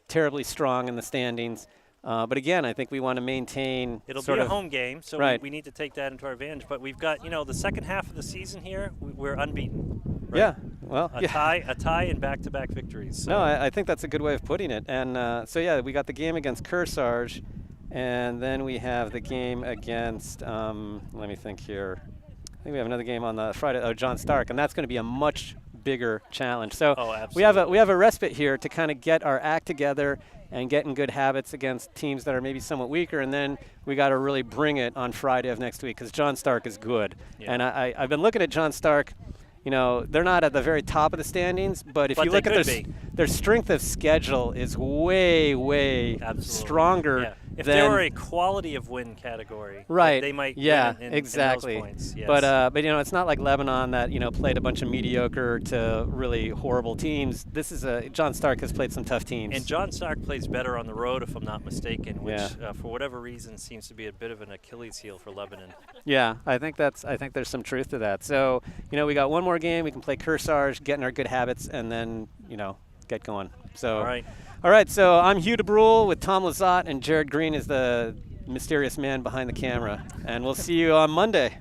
terribly strong in the standings. But again, I think we want to maintain. It'll be a home game, so right. we need to take that into our advantage. But we've got, the second half of the season here, we're unbeaten. Right? Yeah, well, a tie and back-to-back victories. So. No, I think that's a good way of putting it. And we got the game against Kearsarge, and then we have the game against. Let me think here. I think we have another game on the Friday. Oh, John Stark, and that's going to be a much bigger challenge. So we have a respite here to kind of get our act together and get in good habits against teams that are maybe somewhat weaker, and then we got to really bring it on Friday of next week because John Stark is good. Yeah. And I've been looking at John Stark. They're not at the very top of the standings, but if you look at their strength of schedule is way, way stronger. Yeah. If they were a quality of win category, right? They might win exactly. In those points. Yes. But it's not like Lebanon that played a bunch of mediocre to really horrible teams. This is John Stark has played some tough teams. And John Stark plays better on the road, if I'm not mistaken, which for whatever reason seems to be a bit of an Achilles heel for Lebanon. Yeah, I think there's some truth to that. So we got one more game. We can play Kearsarge, get in our good habits, and then get going. So. All right, so I'm Hugh DeBrule with Tom Lizotte, and Jared Green is the mysterious man behind the camera. And we'll see you on Monday.